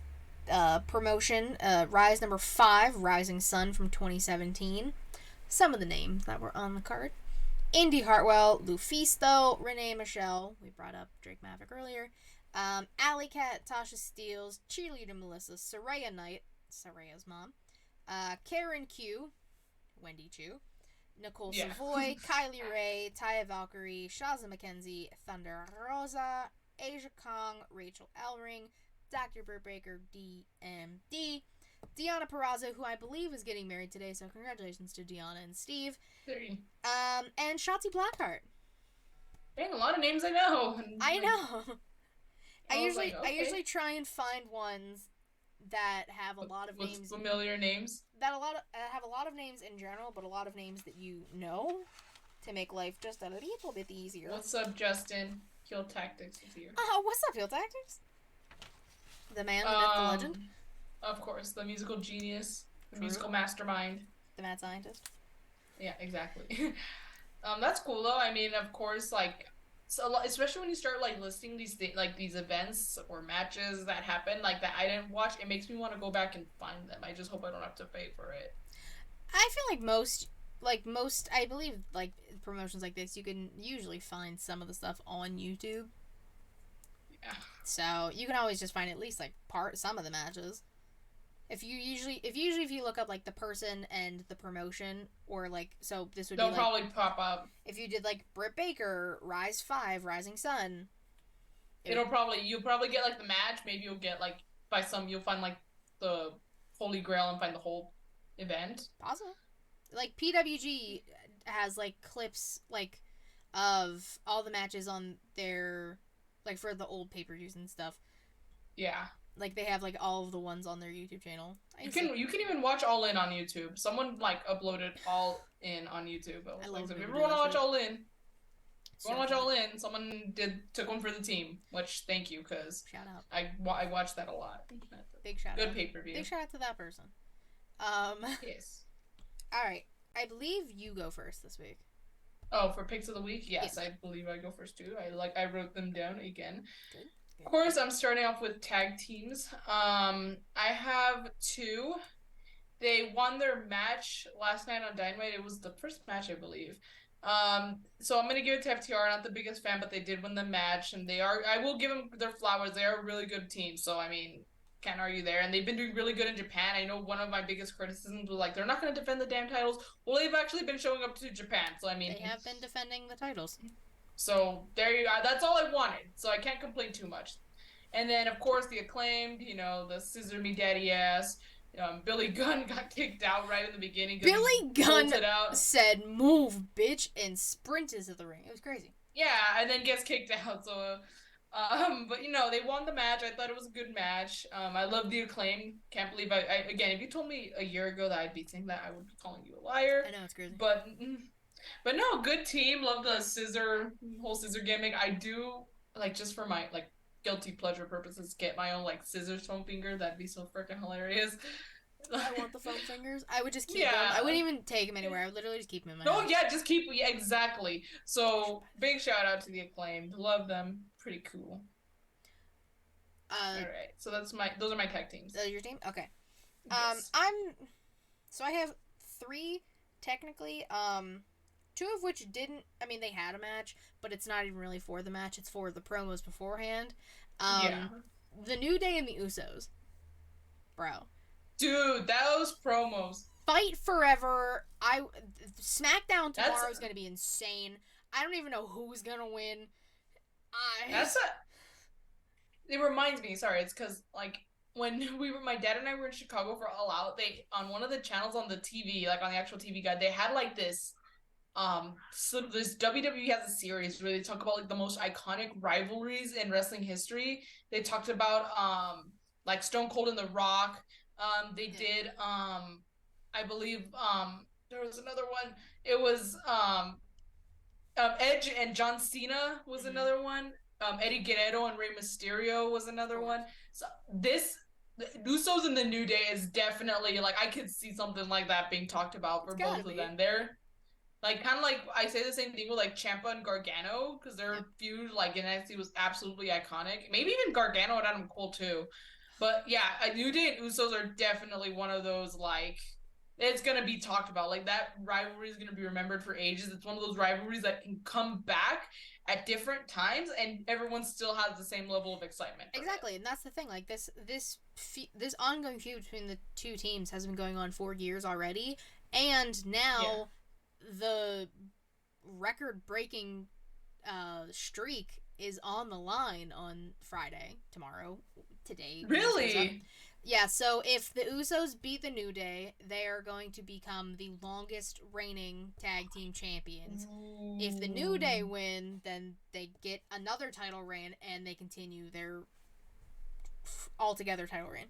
promotion. Rise number 5, Rising Sun from 2017. Some of the names that were on the card: Indy Hartwell, Lufisto, Renee Michelle. We brought up Drake Maverick earlier. Alley Cat, Tasha Steeles, Cheerleader Melissa, Saraya Knight, Saraya's mom, Karen Q, Wendy Chu, Nicole Yeah. Savoy, Kylie Ray, Taya Valkyrie, Shaza McKenzie, Thunder Rosa, Asia Kong, Rachel Elring, Dr. Britt Baker, DMD, Deanna Perrazzo, who I believe is getting married today, so congratulations to Deanna and Steve. And Shotzi Blackheart. Dang, a lot of names I know. I know. I Okay. usually try and find ones that have a lot of With names, familiar names. that a lot of have a lot of names in general, but a lot of names that you know, to make life just a little bit easier. What's up, Justin? Kill Tactics is here. What's up, Field Tactics? The man, the myth, the legend. Of course, the musical genius, the True. musical mastermind. The mad scientist. Yeah, exactly. That's cool though. I mean, of course, like, so especially when you start like listing these like these events or matches that happen like that I didn't watch, it makes me want to go back and find them. I just hope I don't have to pay for it. I feel like most, I believe, like promotions like this, you can usually find some of the stuff on YouTube. Yeah. So you can always just find at least like some of the matches. If you look up like the person and the promotion, or like, so this would They'll be like, probably pop up. if you did like Britt Baker, Rise 5, Rising Sun. You'll probably get like the match. Maybe you'll get like you'll find like the Holy Grail and find the whole event. Possible. Like PWG has like clips like of all the matches on their, like, for the old pay-per-views and stuff. Yeah. Like they have like all of the ones on their YouTube channel. You can even watch All In on YouTube. Someone like uploaded All In on YouTube. I love like, if you when ever they do want to that watch shit. All In, So watch fun. All In. Someone took one for the team, which thank you, because Shout out. I watched that a lot. Big shout out. Good pay-per-view. Big shout out to that person. Yes. All right. I believe you go first this week. Oh, for picks of the week, yes, Yes. I believe I go first too. I wrote them down again. Good. Of course, I'm starting off with tag teams. I have 2. They won their match last night on Dynamite. It was the first match, I believe. So I'm gonna give it to FTR. Not the biggest fan, but they did win the match, and I will give them their flowers. They are a really good team. So I mean, can't argue there. And they've been doing really good in Japan. I know one of my biggest criticisms was like, they're not gonna defend the damn titles. Well, they've actually been showing up to Japan. So I mean, They have been defending the titles. So there you go. That's all I wanted. So I can't complain too much. And then of course the Acclaimed, the scissor me daddy ass. Billy Gunn got kicked out right in the beginning. Billy Gunn said, "Move, bitch," and sprinted to the ring. It was crazy. Yeah, and then gets kicked out. So, but they won the match. I thought it was a good match. I love the Acclaim. Can't believe again. If you told me a year ago that I'd be saying that, I would be calling you a liar. I know, it's crazy. But no, good team. Love the whole scissor gimmick. I do, like, just for my like guilty pleasure purposes, get my own like scissors foam finger. That'd be so freaking hilarious. I want the foam fingers. I would just keep them. I wouldn't even take them anywhere. I would literally just keep them in my house. Yeah, just keep. Yeah, exactly. So big shout out to the Acclaimed. Love them. Pretty cool. All right. So those are my tag teams. Your team? Okay. Yes. So I have 3 technically. 2 of which didn't. I mean, they had a match, but it's not even really for the match. It's for the promos beforehand. Yeah. The New Day and the Usos. Bro. Dude, those promos. Fight forever. SmackDown tomorrow is going to be insane. I don't even know who's going to win. It reminds me, sorry, it's because, like, when my dad and I were in Chicago for All Out, they, on one of the channels on the TV, like on the actual TV guide, they had like this, so this WWE has a series where they talk about like the most iconic rivalries in wrestling history. They talked about, like Stone Cold and The Rock. They did, I believe, there was another one. It was, Edge and John Cena was another one. Eddie Guerrero and Rey Mysterio was another one. So this the Usos and the New Day is definitely like I could see something like that being talked about It's for gotta both of be. them. They're like kind of like I say the same thing with like Ciampa and Gargano because Yep. their feud like in NXT was absolutely iconic. Maybe even Gargano and Adam Cole too. But yeah, New Day and Usos are definitely one of those like it's gonna be talked about. Like that rivalry is gonna be remembered for ages. It's one of those rivalries that can come back at different times and everyone still has the same level of excitement for it. Exactly, and that's the thing. Like this ongoing feud between the two teams has been going on for years already, and Yeah. now the record-breaking streak is on the line on Friday, tomorrow, today when this goes up. Really? Yeah, so if the Usos beat the New Day, they are going to become the longest reigning tag team champions. If the New Day Ooh. win, then they get another title reign and they continue their altogether title reign.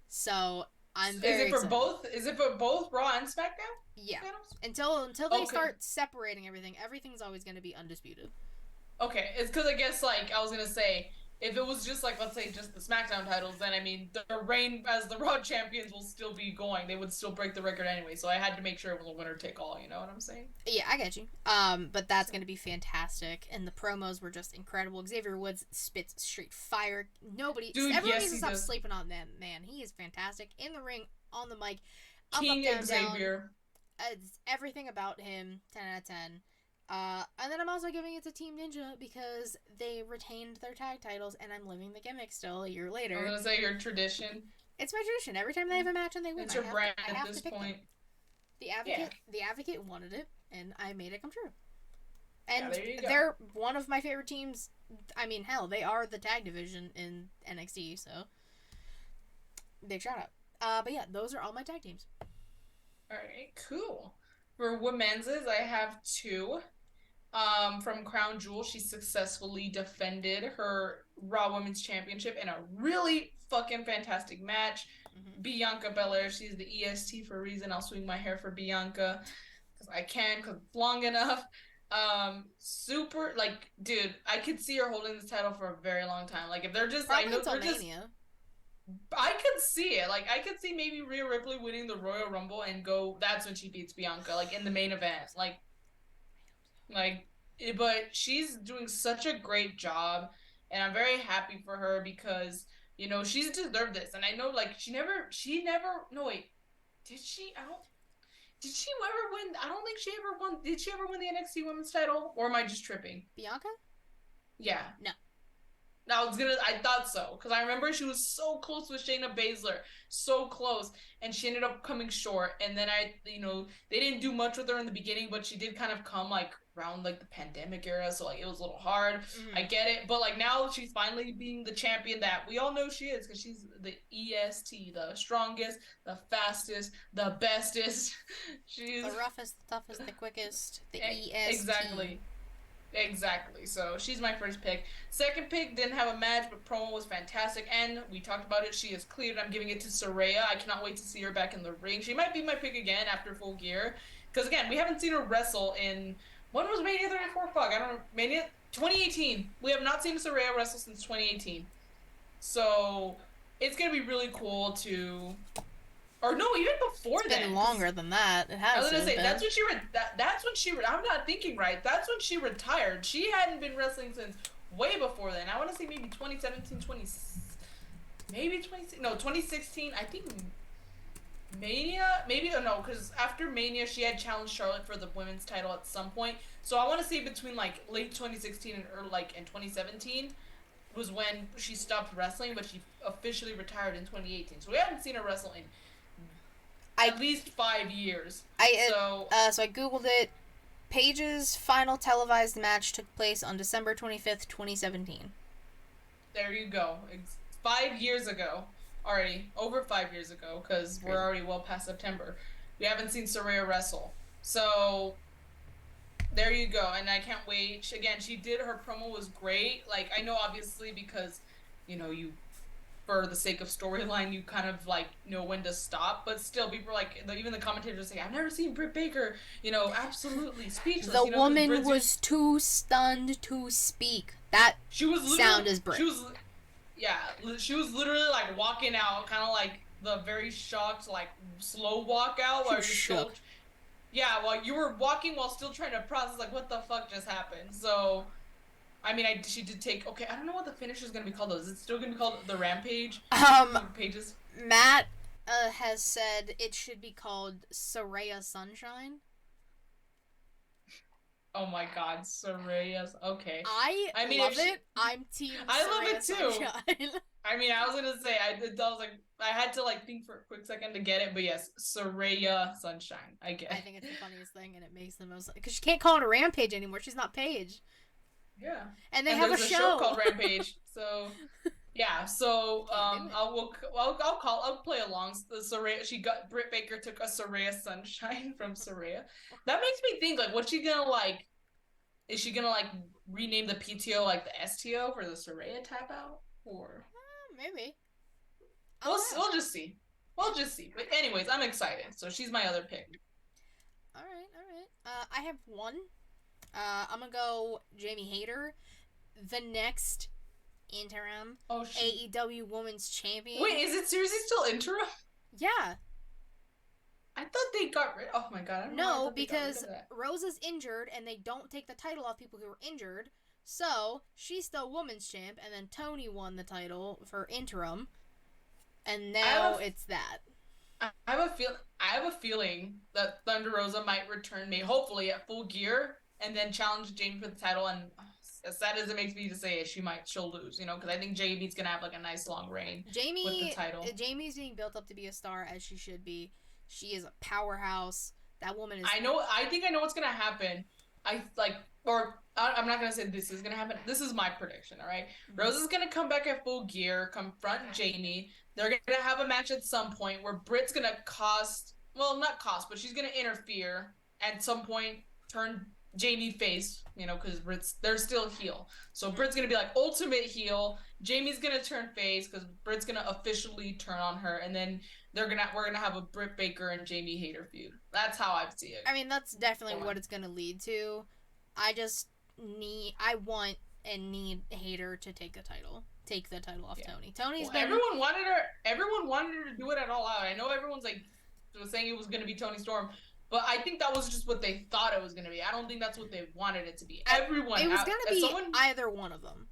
So I'm Is very it for excited. both? Is it for both Raw and SmackDown Yeah, titles? until they Okay. start separating everything, everything's always going to be undisputed. Okay. It's because I guess like I was gonna say if it was just like let's say just the SmackDown titles, then I mean the reign as the Raw champions will still be going. They would still break the record anyway. So I had to make sure it was a winner take all. You know what I'm saying? Yeah, I get you. But that's So gonna be fantastic, and the promos were just incredible. Xavier Woods spits straight fire. dude, Everyone yes needs to he stop does. sleeping on that man. He is fantastic in the ring, on the mic, up, King down, down. Xavier. It's everything about him. 10 out of 10. And then I'm also giving it to Team Ninja because they retained their tag titles, and I'm living the gimmick still a year I was later. gonna say your tradition. It's my tradition. Every time they have a match and they win, It's your brand I at have to this pick them. point. The Yeah. Advocate wanted it, and I made it come true. Yeah, And there you go. they're one of my favorite teams. I mean, hell, they are the tag division in NXT, so big shout out. But yeah, those are all my tag teams. All right, cool. For women's, I have two. From Crown Jewel, she successfully defended her Raw Women's Championship in a really fucking fantastic match. Mm-hmm. Bianca Belair, she's the EST for a reason. I'll swing my hair for Bianca because I can, because it's long enough. Super, like, dude, I could see her holding this title for a very long time. Like, if they're just, I Probably know until they're just Mania. I could see it. Like I could see maybe Rhea Ripley winning the Royal Rumble and go. That's when she beats Bianca, like in the main event. Like, but she's doing such a great job, and I'm very happy for her because she's deserved this. And I know like she never. No wait, did she? I don't. Did she ever win? I don't think she ever won. Did she ever win the NXT Women's Title, or am I just tripping? Bianca? Yeah, No. I thought so because I remember she was so close with Shayna Baszler, so close, and she ended up coming short. And then they didn't do much with her in the beginning, but she did kind of come like around like the pandemic era, so like it was a little hard. I Mm-hmm. get it, but like now she's finally being the champion that we all know she is because she's the EST, the strongest, the fastest, the bestest. she's The roughest, the toughest, the quickest. The EST. exactly. Exactly. So she's my first pick. Second pick didn't have a match, but promo was fantastic, and we talked about it. She is cleared. I'm giving it to Saraya. I cannot wait to see her back in the ring. She might be my pick again after Full Gear, because again, we haven't seen her wrestle in when was Mania 34? Fuck, I don't know. Mania 2018. We have not seen Saraya wrestle since 2018. So it's gonna be really cool to, or no, even before It's been then, because longer than that. It I has was to gonna have say been. that's when she. I'm not thinking right. That's when she retired. She hadn't been wrestling since way before then. I want to say maybe 2017, 20, maybe 20 no 2016. I think Mania, maybe no, because after Mania she had challenged Charlotte for the women's title at some point. So I want to say between like late 2016 and or like in 2017 was when she stopped wrestling, but she officially retired in 2018. So we haven't seen her wrestle in I at least 5 years. I So so I googled it. Paige's final televised match took place on December 25th, 2017. there you go. 5 years ago already, over 5 years ago, because It's we're crazy. already well past September. We haven't seen Saraya wrestle, so there you go. And I can't wait. Again, she did her promo was great. Like I know, obviously, because you for the sake of storyline, you kind of like know when to stop. But still, people are like, even the commentators say, "I've never seen Britt Baker, absolutely speechless," The because woman Britt's was too stunned to speak. That she was sound literally is she Brit. was yeah, she was literally like walking out, kind of like the very shocked, like slow walk out She was while you're still, shook. yeah, while you were walking while still trying to process like what the fuck just happened. So I mean, she did take. Okay, I don't know what the finish is gonna be called though. Is it still gonna be called the Rampage? Um, Pages. Matt has said it should be called Soraya Sunshine. Oh my God, Soraya's okay. I I mean, if love she, it. I'm Team I love Soraya it too. Sunshine. I mean, I was gonna say I was like I had to like think for a quick second to get it, but yes, Soraya Sunshine. I get I it. think it's the funniest thing, and it makes the most because she can't call it a rampage anymore. She's not Paige, Yeah, and they and have a there's a show show. called Rampage, so yeah. So Can't do it. I'll play along. The Soraya, she got Britt Baker took a Soraya Sunshine from Soraya. That makes me think like, what's she gonna like? Is she gonna like rename the PTO like the STO for the Soraya tap out, or Maybe I'll we'll ask. just see. We'll just see. But anyways, I'm excited. So she's my other pick. All right, all right. I have one. I'm gonna go Jamie Hayter, the next interim Oh shoot. AEW Women's Champion. Wait, is it seriously still interim? Yeah, I thought they got rid. Oh my god, I don't know why I no, thought they got rid because of that. Rosa's injured and they don't take the title off people who are injured. So she's still women's champ, and then Tony won the title for interim, and I have now a it's that. I have a feeling that Thunder Rosa might return me, hopefully at Full Gear, and then challenge Jamie for the title. And as sad as it makes me to say it, she'll lose, because I think Jamie's gonna have like a nice long reign with the title. Jamie's being built up to be a star as she should be. She is a powerhouse. That woman is. I know. I think I know what's gonna happen. I like, or I'm not gonna say this is gonna happen. This is my prediction. All right, Rose is gonna come back at Full Gear, confront Jamie. They're gonna have a match at some point where Britt's gonna cost. Well, not cost, but she's gonna interfere at some point. Turn Jamie face, because they're still heel. So Britt's gonna be like ultimate heel. Jamie's gonna turn face because Britt's gonna officially turn on her, and then we're gonna have a Britt Baker and Jamie Hayter feud. That's how I see it. I mean, that's definitely what it's gonna lead to. I want and need Hater to take the title off Tony. Tony's been. Everyone wanted her. Everyone wanted her to do it at All Out. I know everyone's like was saying it was gonna be Tony Storm, but I think that was just what they thought it was gonna be. I don't think that's what they wanted it to be. Everyone. It was gonna be either one of them.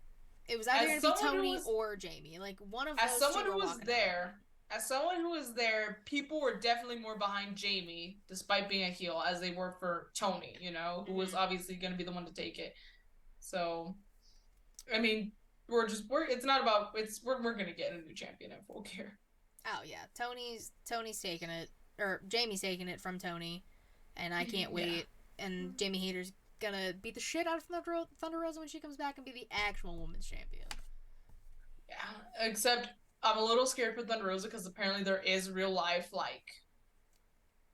It was either gonna be Tony or Jamie. Like one of those. As someone who was there. As someone who was there, people were definitely more behind Jamie, despite being a heel, as they were for Tony, who was obviously going to be the one to take it. So, I mean, we're going to get a new champion at Full Gear. Oh yeah, Tony's taking it, or Jamie's taking it from Tony, and I can't wait. And Jamie Hayter's gonna beat the shit out of Thunder Rosa when she comes back and be the actual women's champion. Yeah, except I'm a little scared for Thunder Rosa because apparently there is real life like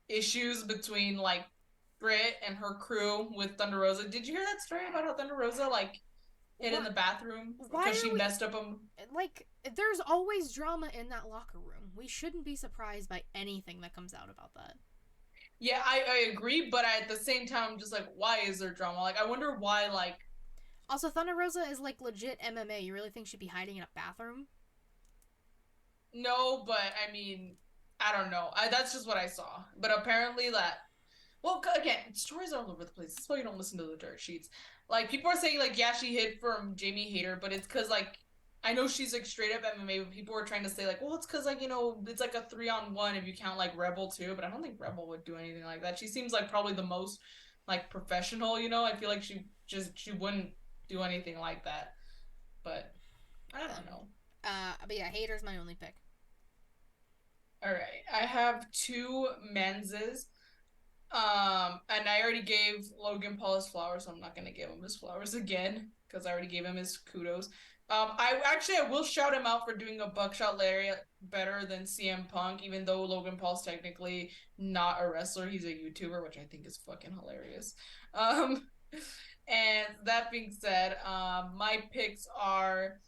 issues between like Britt and her crew with Thunder Rosa. Did you hear that story about how Thunder Rosa like hid in the bathroom because she messed up them? Like, there's always drama in that locker room. We shouldn't be surprised by anything that comes out about that. Yeah, I agree, but at the same time, I'm just like, why is there drama? Like, I wonder why, like... Also, Thunder Rosa is, like, legit MMA. You really think she'd be hiding in a bathroom? No, but, I mean, I don't know. That's just what I saw. But apparently that... Well, again, stories are all over the place. That's why you don't listen to the dirt sheets. Like, people are saying, like, yeah, she hid from Jamie Hayter, but it's because, like, I know she's, like, straight up MMA, but people were trying to say, like, well, it's because, like, it's, like, a 3-on-1 if you count, like, Rebel, too, but I don't think Rebel would do anything like that. She seems, like, probably the most, like, professional, I feel like she wouldn't do anything like that. But, I don't know. But yeah, Hayter's my only pick. All right. I have 2 menses. And I already gave Logan Paul his flowers, so I'm not gonna give him his flowers again because I already gave him his kudos. I will shout him out for doing a buckshot lariat better than CM Punk, even though Logan Paul's technically not a wrestler, he's a YouTuber, which I think is fucking hilarious. And that being said, my picks are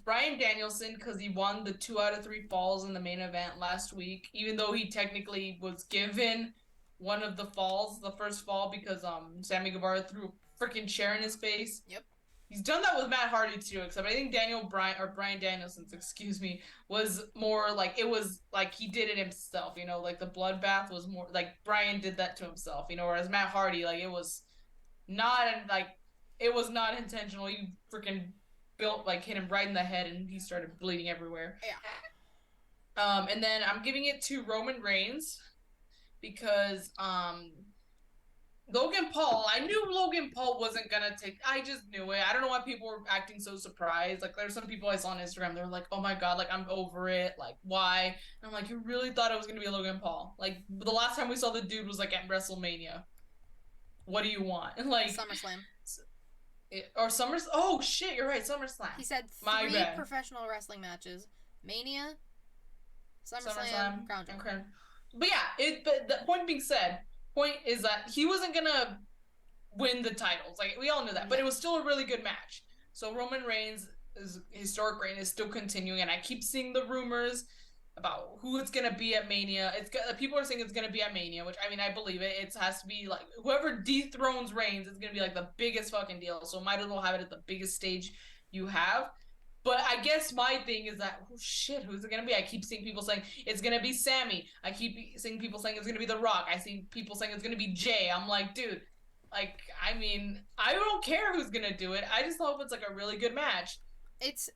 Bryan Danielson because he won the 2 out of 3 falls in the main event last week, even though he technically was given one of the falls, the first fall, because Sammy Guevara threw a freaking chair in his face. Yep. He's done that with Matt Hardy too, except I think Brian Danielson, excuse me, was more like it was like he did it himself, you know, like the bloodbath was more like Brian did that to himself, you know, whereas Matt Hardy, like not like it was not intentional. He freaking built like hit him right in the head and he started bleeding everywhere. Yeah. And then I'm giving it to Roman Reigns because Logan Paul, I knew Logan Paul wasn't gonna take. I just knew it. I don't know why people were acting so surprised. Like, there's some people I saw on Instagram. They're like, "Oh my god, like I'm over it. Like, why?" And I'm like, "You really thought it was gonna be Logan Paul? Like, the last time we saw the dude was like at WrestleMania. What do you want?" And like, SummerSlam. or Summers. Oh shit, you're right. SummerSlam. He said My 3 bad. professional wrestling matches: Mania, SummerSlam, SummerSlam Crown and Jewel. Crown. But yeah, it. But the point being said, point is that he wasn't gonna win the titles. Like we all knew that, but No. it was still a really good match. So Roman Reigns' historic reign is still continuing, and I keep seeing the rumors about who it's gonna be at Mania. People are saying it's gonna be at Mania, which I mean I believe it. It has to be like whoever dethrones Reigns is gonna be like the biggest fucking deal. So might as well have it at the biggest stage you have. But I guess my thing is that, oh shit, who's it gonna be? I keep seeing people saying it's gonna be Sammy. I keep seeing people saying it's gonna be The Rock. I see people saying it's gonna be Jay. I'm like, dude, like, I mean, I don't care who's gonna do it. I just hope it's like a really good match. It's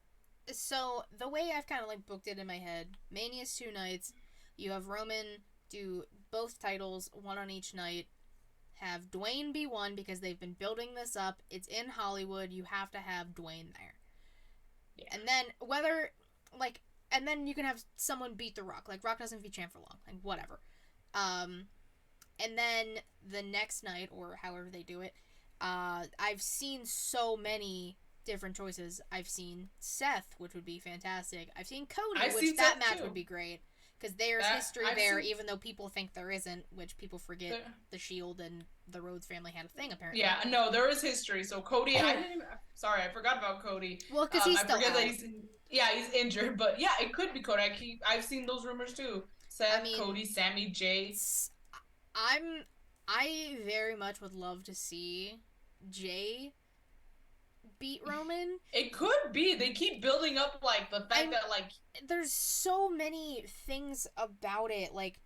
so the way I've kind of like booked it in my head. Mania's 2 nights. You have Roman do both titles, one on each night. Have Dwayne be one because they've been building this up. It's in Hollywood. You have to have Dwayne there. Yeah. And then whether like and then you can have someone beat The Rock. Like Rock doesn't be champ for long. Like whatever. And then the next night or however they do it, I've seen so many different choices. I've seen Seth, which would be fantastic. I've seen Cody, which that match would be great because there's history there, even though people think there isn't, which people forget. The Shield and the Rhodes family had a thing apparently. Yeah, no, there is history. So Cody, I didn't. Sorry, I forgot about Cody. Well, because he's still out. That he's injured, but yeah, it could be Cody. I've seen those rumors too. Seth, Cody, Sammy, Jay. I very much would love to see Jay beat Roman. It could be. They keep building up like the fact that like there's so many things about it. Like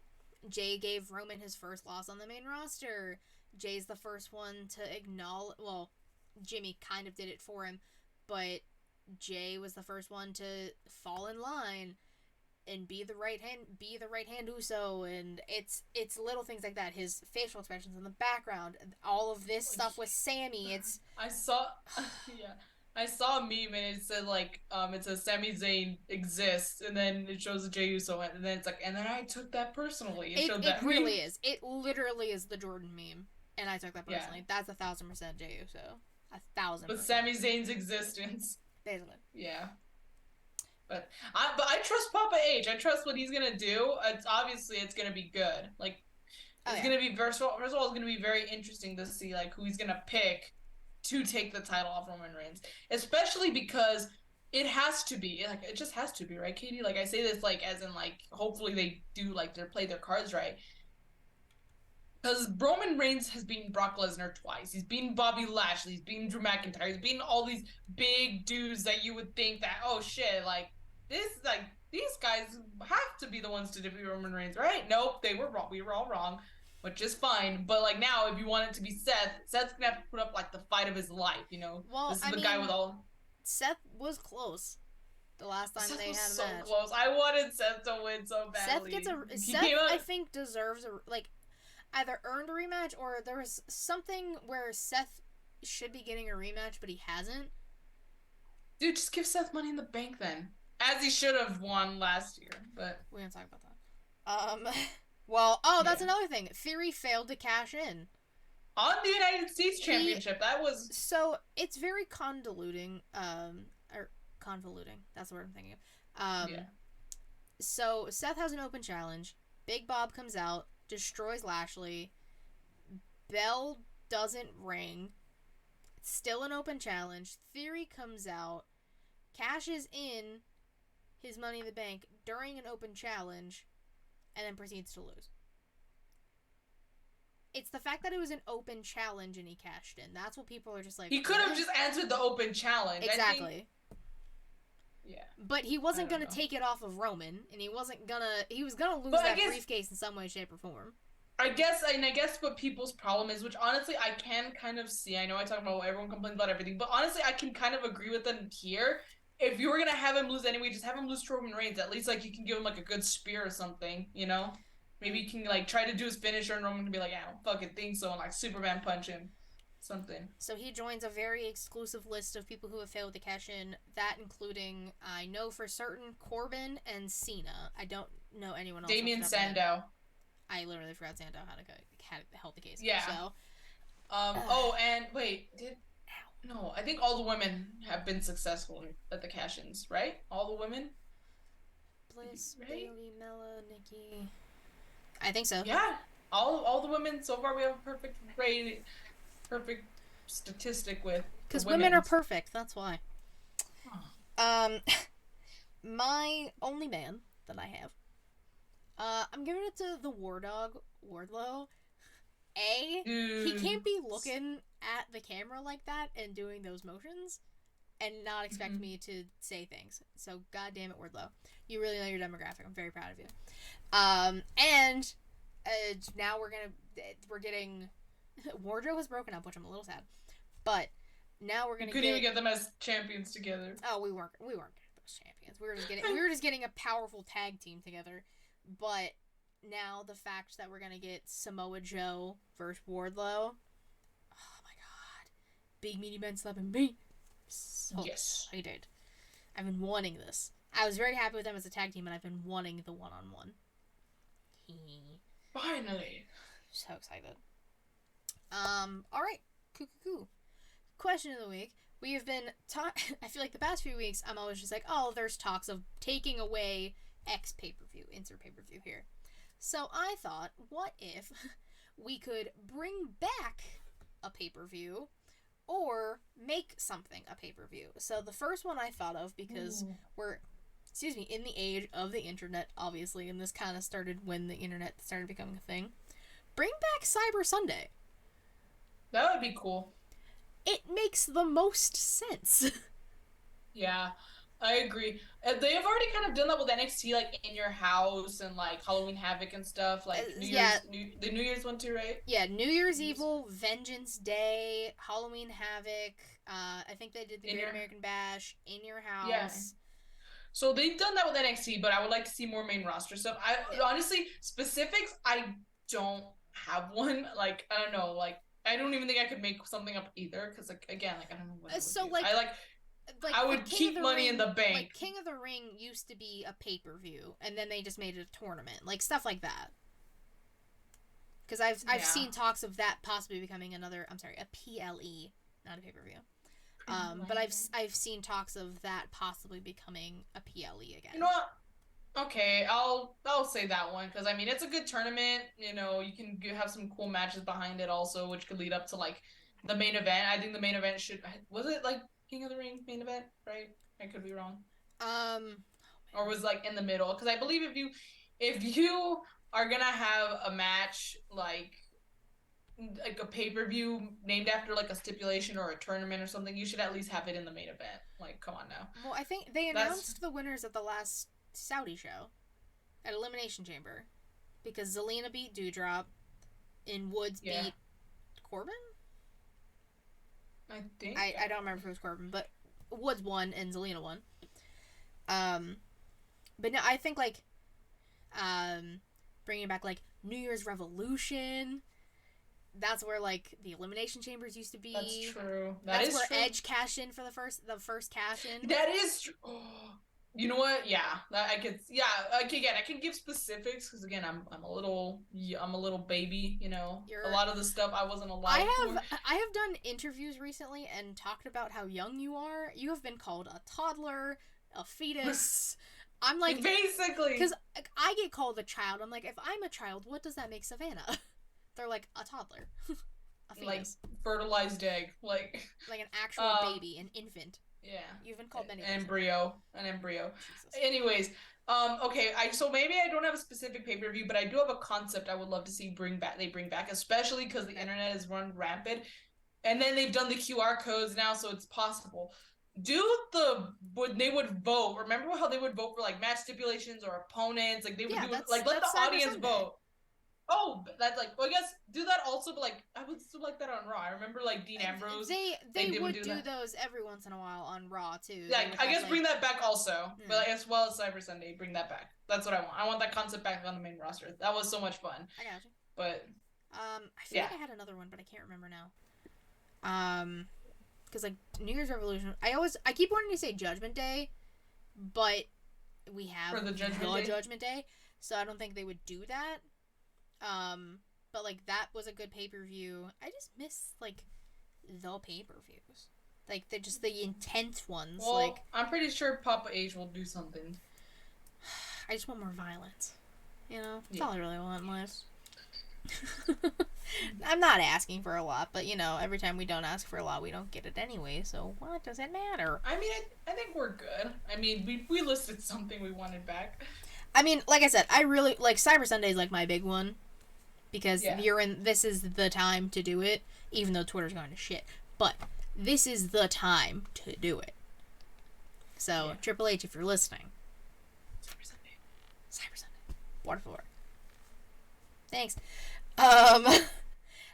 Jay gave Roman his first loss on the main roster. Jay's the first one to acknowledge. Well, Jimmy kind of did it for him, but Jay was the first one to fall in line and be the right hand Uso, and it's little things like that. His facial expressions in the background, all of this stuff with Sammy. I saw a meme and it said like it says Sami Zayn exists and then it shows the Jey Uso and then it's like and then I took that personally. It really is. It literally is the Jordan meme, and I took that personally. Yeah. That's 1,000% Jey Uso. 1,000%. But Sami Zayn's existence. Basically. Yeah. But I trust Papa H. I trust what he's gonna do. It's gonna be good. Like it's gonna be first of all it's gonna be very interesting to see like who he's gonna pick to take the title off Roman Reigns, especially because it has to be like it just has to be, right, Katie? Like I say this like as in like hopefully they do like they play their cards right. Because Roman Reigns has beaten Brock Lesnar twice. He's beaten Bobby Lashley. He's beaten Drew McIntyre. He's beaten all these big dudes that you would think that, oh shit, like these guys have to be the ones to defeat Roman Reigns, right? Nope, they were wrong. We were all wrong, which is fine. But like now, if you want it to be Seth's gonna have to put up like the fight of his life, you know? Well, this is guy with all. Seth was close. The last time they had a match. So close. I wanted Seth to win so badly. Seth I think deserves either earned a rematch or there was something where Seth should be getting a rematch, but he hasn't. Dude, just give Seth Money in the Bank then. As he should have won last year, but we didn't talk about that. That's another thing. Theory failed to cash in on the United States Championship. That was so it's very convoluting. Convoluting. That's the word I'm thinking of. Yeah. So Seth has an open challenge. Big Bob comes out, destroys Lashley. Bell doesn't ring. It's still an open challenge. Theory comes out, cashes in his Money in the Bank during an open challenge, and then proceeds to lose. It's the fact that it was an open challenge and he cashed in. That's what people are just like, He could have what? just answered the open challenge. I think. Exactly. Yeah. But he I wasn't don't gonna know. take it off of Roman, and he was gonna lose But I that guess briefcase in some way, shape, or form. I guess what people's problem is, which honestly I can kind of see. I know I talk about everyone complains about everything, but honestly I can kind of agree with them here. If you were gonna have him lose anyway, just have him lose to Roman Reigns. At least like you can give him like a good spear or something, you know? Maybe you can like try to do his finisher and Roman can be like, I don't fucking think so, and like Superman punch him. Something. So he joins a very exclusive list of people who have failed to cash in. That including, I know for certain, Corbin and Cena. I don't know anyone else. Damien Sandow. I literally forgot Sandow had held the case. Yeah. So. Oh, and wait, did no? I think all the women have been successful at the cash-ins, right? All the women. Bliss, Right? Bailey, Mella, Nikki. I think so. Yeah, all the women so far. We have a perfect rate, perfect statistic with because women are perfect. That's why. Oh. My only man that I have. I'm giving it to the War Dog Wardlow. He can't be looking at the camera like that and doing those motions and not expect me to say things. So, goddamn it, Wardlow. You really know your demographic. I'm very proud of you. And now we're getting Wardrobe has broken up, which I'm a little sad. But now we're gonna couldn't even get them as champions together. Oh, we weren't those champions. We were just getting a powerful tag team together. But now the fact that we're gonna get Samoa Joe versus Wardlow. Oh my god. Big meaty men slapping me. So excited. I've been wanting this. I was very happy with them as a tag team, and I've been wanting the one-on-one. Finally. So excited. Alright. Cool. Question of the week. We have been I feel like the past few weeks, I'm always just like, oh, there's talks of taking away X pay-per-view. Insert pay-per-view here. So I thought, what if we could bring back a pay-per-view or make something a pay-per-view? So the first one I thought of, because we're in the age of the internet, obviously, and this kind of started when the internet started becoming a thing. Bring back Cyber Sunday. That would be cool. It makes the most sense. Yeah, I agree. They have already kind of done that with NXT, like in your house and like Halloween Havoc and stuff. Like the New Year's one too, right? Yeah, New Year's Evil, Vengeance Day, Halloween Havoc. I think they did the Great American Bash, In Your House. Yeah. So they've done that with NXT, but I would like to see more main roster stuff. Honestly, specifics, I don't have one. Like, I don't know. Like, I don't even think I could make something up either. Because, like, again, like, I don't know what I would keep money in the bank. Like, King of the Ring used to be a pay-per-view, and then they just made it a tournament. Like, stuff like that. Because I've seen talks of that possibly becoming a PLE, not a pay-per-view. But I've seen talks of that possibly becoming a PLE again. You know what? Okay, I'll say that one because I mean it's a good tournament. You know, you can have some cool matches behind it also, which could lead up to like the main event. I think the main event was it like King of the Ring main event, right? I could be wrong. Or was like in the middle because I believe if you are gonna have a match like a pay-per-view named after like a stipulation or a tournament or something, you should at least have it in the main event. Like, come on now. Well, I think they announced the winners at the last Saudi show at Elimination Chamber because Zelina beat Doudrop and Woods beat Corbin. I think I don't remember if it was Corbin, but Woods won and Zelina won. But no, I think like bringing back like New Year's Revolution. That's where like the Elimination Chambers used to be. That's true. That's where Edge cashed in for the first cash in. That is true. Oh, you know what? Yeah, I could. Yeah, again, I can give specifics because again, I'm a little baby. You know, a lot of the stuff I wasn't alive. I have done interviews recently and talked about how young you are. You have been called a toddler, a fetus. I'm like basically because I get called a child. I'm like, if I'm a child, what does that make Savannah? They're like, a toddler. A like fetus. fertilized egg, like an actual baby, an infant. Yeah. You've been called many an things. embryo. Jesus. Anyways, okay, so maybe I don't have a specific pay-per-view, but I do have a concept I would love to see bring back, especially because the internet is run rampant. And then they've done the QR codes now, so it's possible. When they would vote, remember how they would vote for like match stipulations or opponents? Like they would do that's like let the Cyber audience Sunday. vote. Oh, that's like, well, I guess do that also, but like I would still like that on Raw. I remember like Dean Ambrose. They would do those every once in a while on Raw too. Yeah, I guess bring that back also, but like, as well as Cyber Sunday, bring that back. That's what I want. I want that concept back on the main roster. That was so much fun. I got you. But I feel like I had another one, but I can't remember now. Because like New Year's Revolution, I keep wanting to say Judgment Day, but we have for the Judgment Day, so I don't think they would do that. But like that was a good pay-per-view. I just miss like the pay-per-views, like they're just the intense ones. Well, like I'm pretty sure Papa H will do something. I just want more violence. You know, that's all I really want in life. I'm not asking for a lot, but you know, every time we don't ask for a lot, we don't get it anyway. So what does it matter? I mean, I think we're good. I mean, we listed something we wanted back. I mean, like I said, I really like Cyber Sunday is like my big one because this is the time to do it, even though Twitter's going to shit. But this is the time to do it. So Triple H, if you're listening, Cyber Sunday, por favor. Thanks.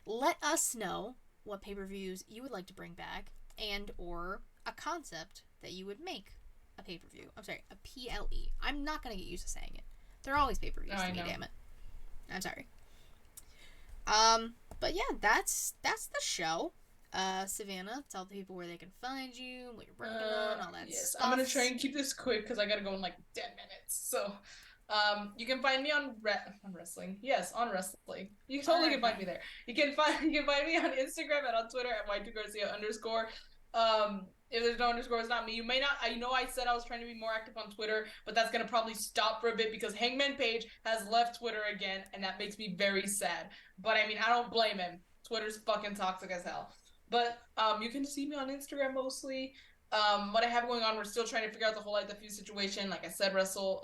Let us know what pay-per-views you would like to bring back and or a concept that you would make a pay-per-view. I'm sorry, a PLE. I'm not going to get used to saying it. They're always pay-per-views to me, damn it. I'm sorry. But yeah, that's the show. Savannah, tell the people where they can find you, what you're working on, all that stuff. I'm gonna try and keep this quick because I gotta go in like 10 minutes. So, you can find me on wrestling. Yes, on wrestling. You totally can find me there. You can find me on Instagram and on Twitter at y2garcia_. If there's no underscore, it's not me. You may not. I know I said I was trying to be more active on Twitter, but that's gonna probably stop for a bit because Hangman Page has left Twitter again, and that makes me very sad. But I mean, I don't blame him. Twitter's fucking toxic as hell. But you can see me on Instagram mostly. What I have going on, we're still trying to figure out the whole Light the Fuse situation. Like I said, Wrestle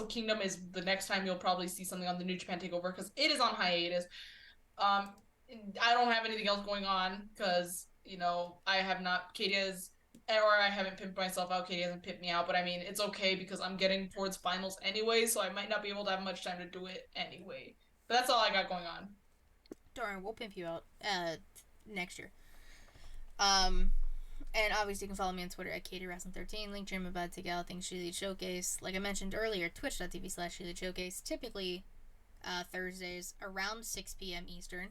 Kingdom is the next time you'll probably see something on the New Japan Takeover because it is on hiatus. I don't have anything else going on because you know I haven't pimped myself out. Katie hasn't pimped me out, but I mean it's okay because I'm getting towards finals anyway, so I might not be able to have much time to do it anyway. But that's all I got going on. Darn, we'll pimp you out next year. And obviously you can follow me on Twitter at KatieWrestling13, link to my bad to all things ShElite Showcase. Like I mentioned earlier, twitch.tv/ShElite Showcase, typically Thursdays around 6 p.m. Eastern.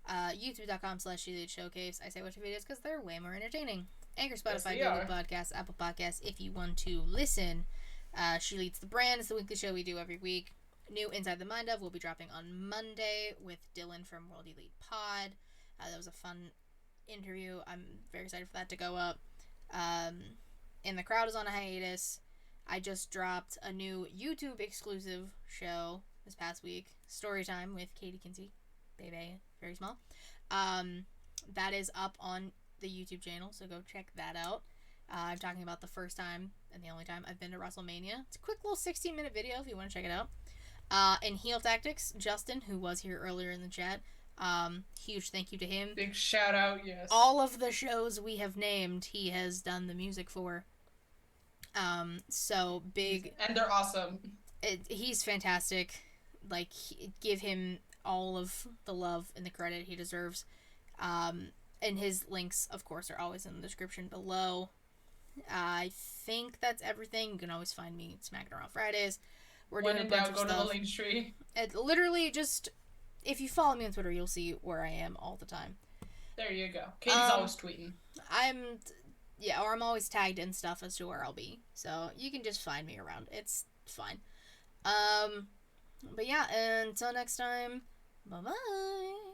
YouTube.com/ShElite Showcase. I say watch videos because they're way more entertaining. Anchor, Spotify, Google Podcasts, Apple Podcasts. If you want to listen, ShElite's the brand. It's the weekly show we do every week. New Inside the Mind of will be dropping on Monday with Dylan from World Elite Pod. That was a fun interview. I'm very excited for that to go up. And the Crowd is on a hiatus. I just dropped a new YouTube exclusive show this past week, Storytime with Katie Kinsey, baby, very small. That is up on the YouTube channel, so go check that out. I'm talking about the first time and the only time I've been to WrestleMania. It's a quick little 16-minute video if you want to check it out. And Heel Tactics, Justin, who was here earlier in the chat, huge thank you to him. Big shout out, yes. All of the shows we have named, he has done the music for. So big. And they're awesome. He's fantastic. Like, give him all of the love and the credit he deserves. And his links, of course, are always in the description below. I think that's everything. You can always find me Smacking Around Fridays. We're doing a bunch of stuff. Go to the link tree. It literally just, if you follow me on Twitter, you'll see where I am all the time. There you go. Katie's always tweeting. Or I'm always tagged in stuff as to where I'll be. So you can just find me around. It's fine. But yeah, until next time, bye-bye.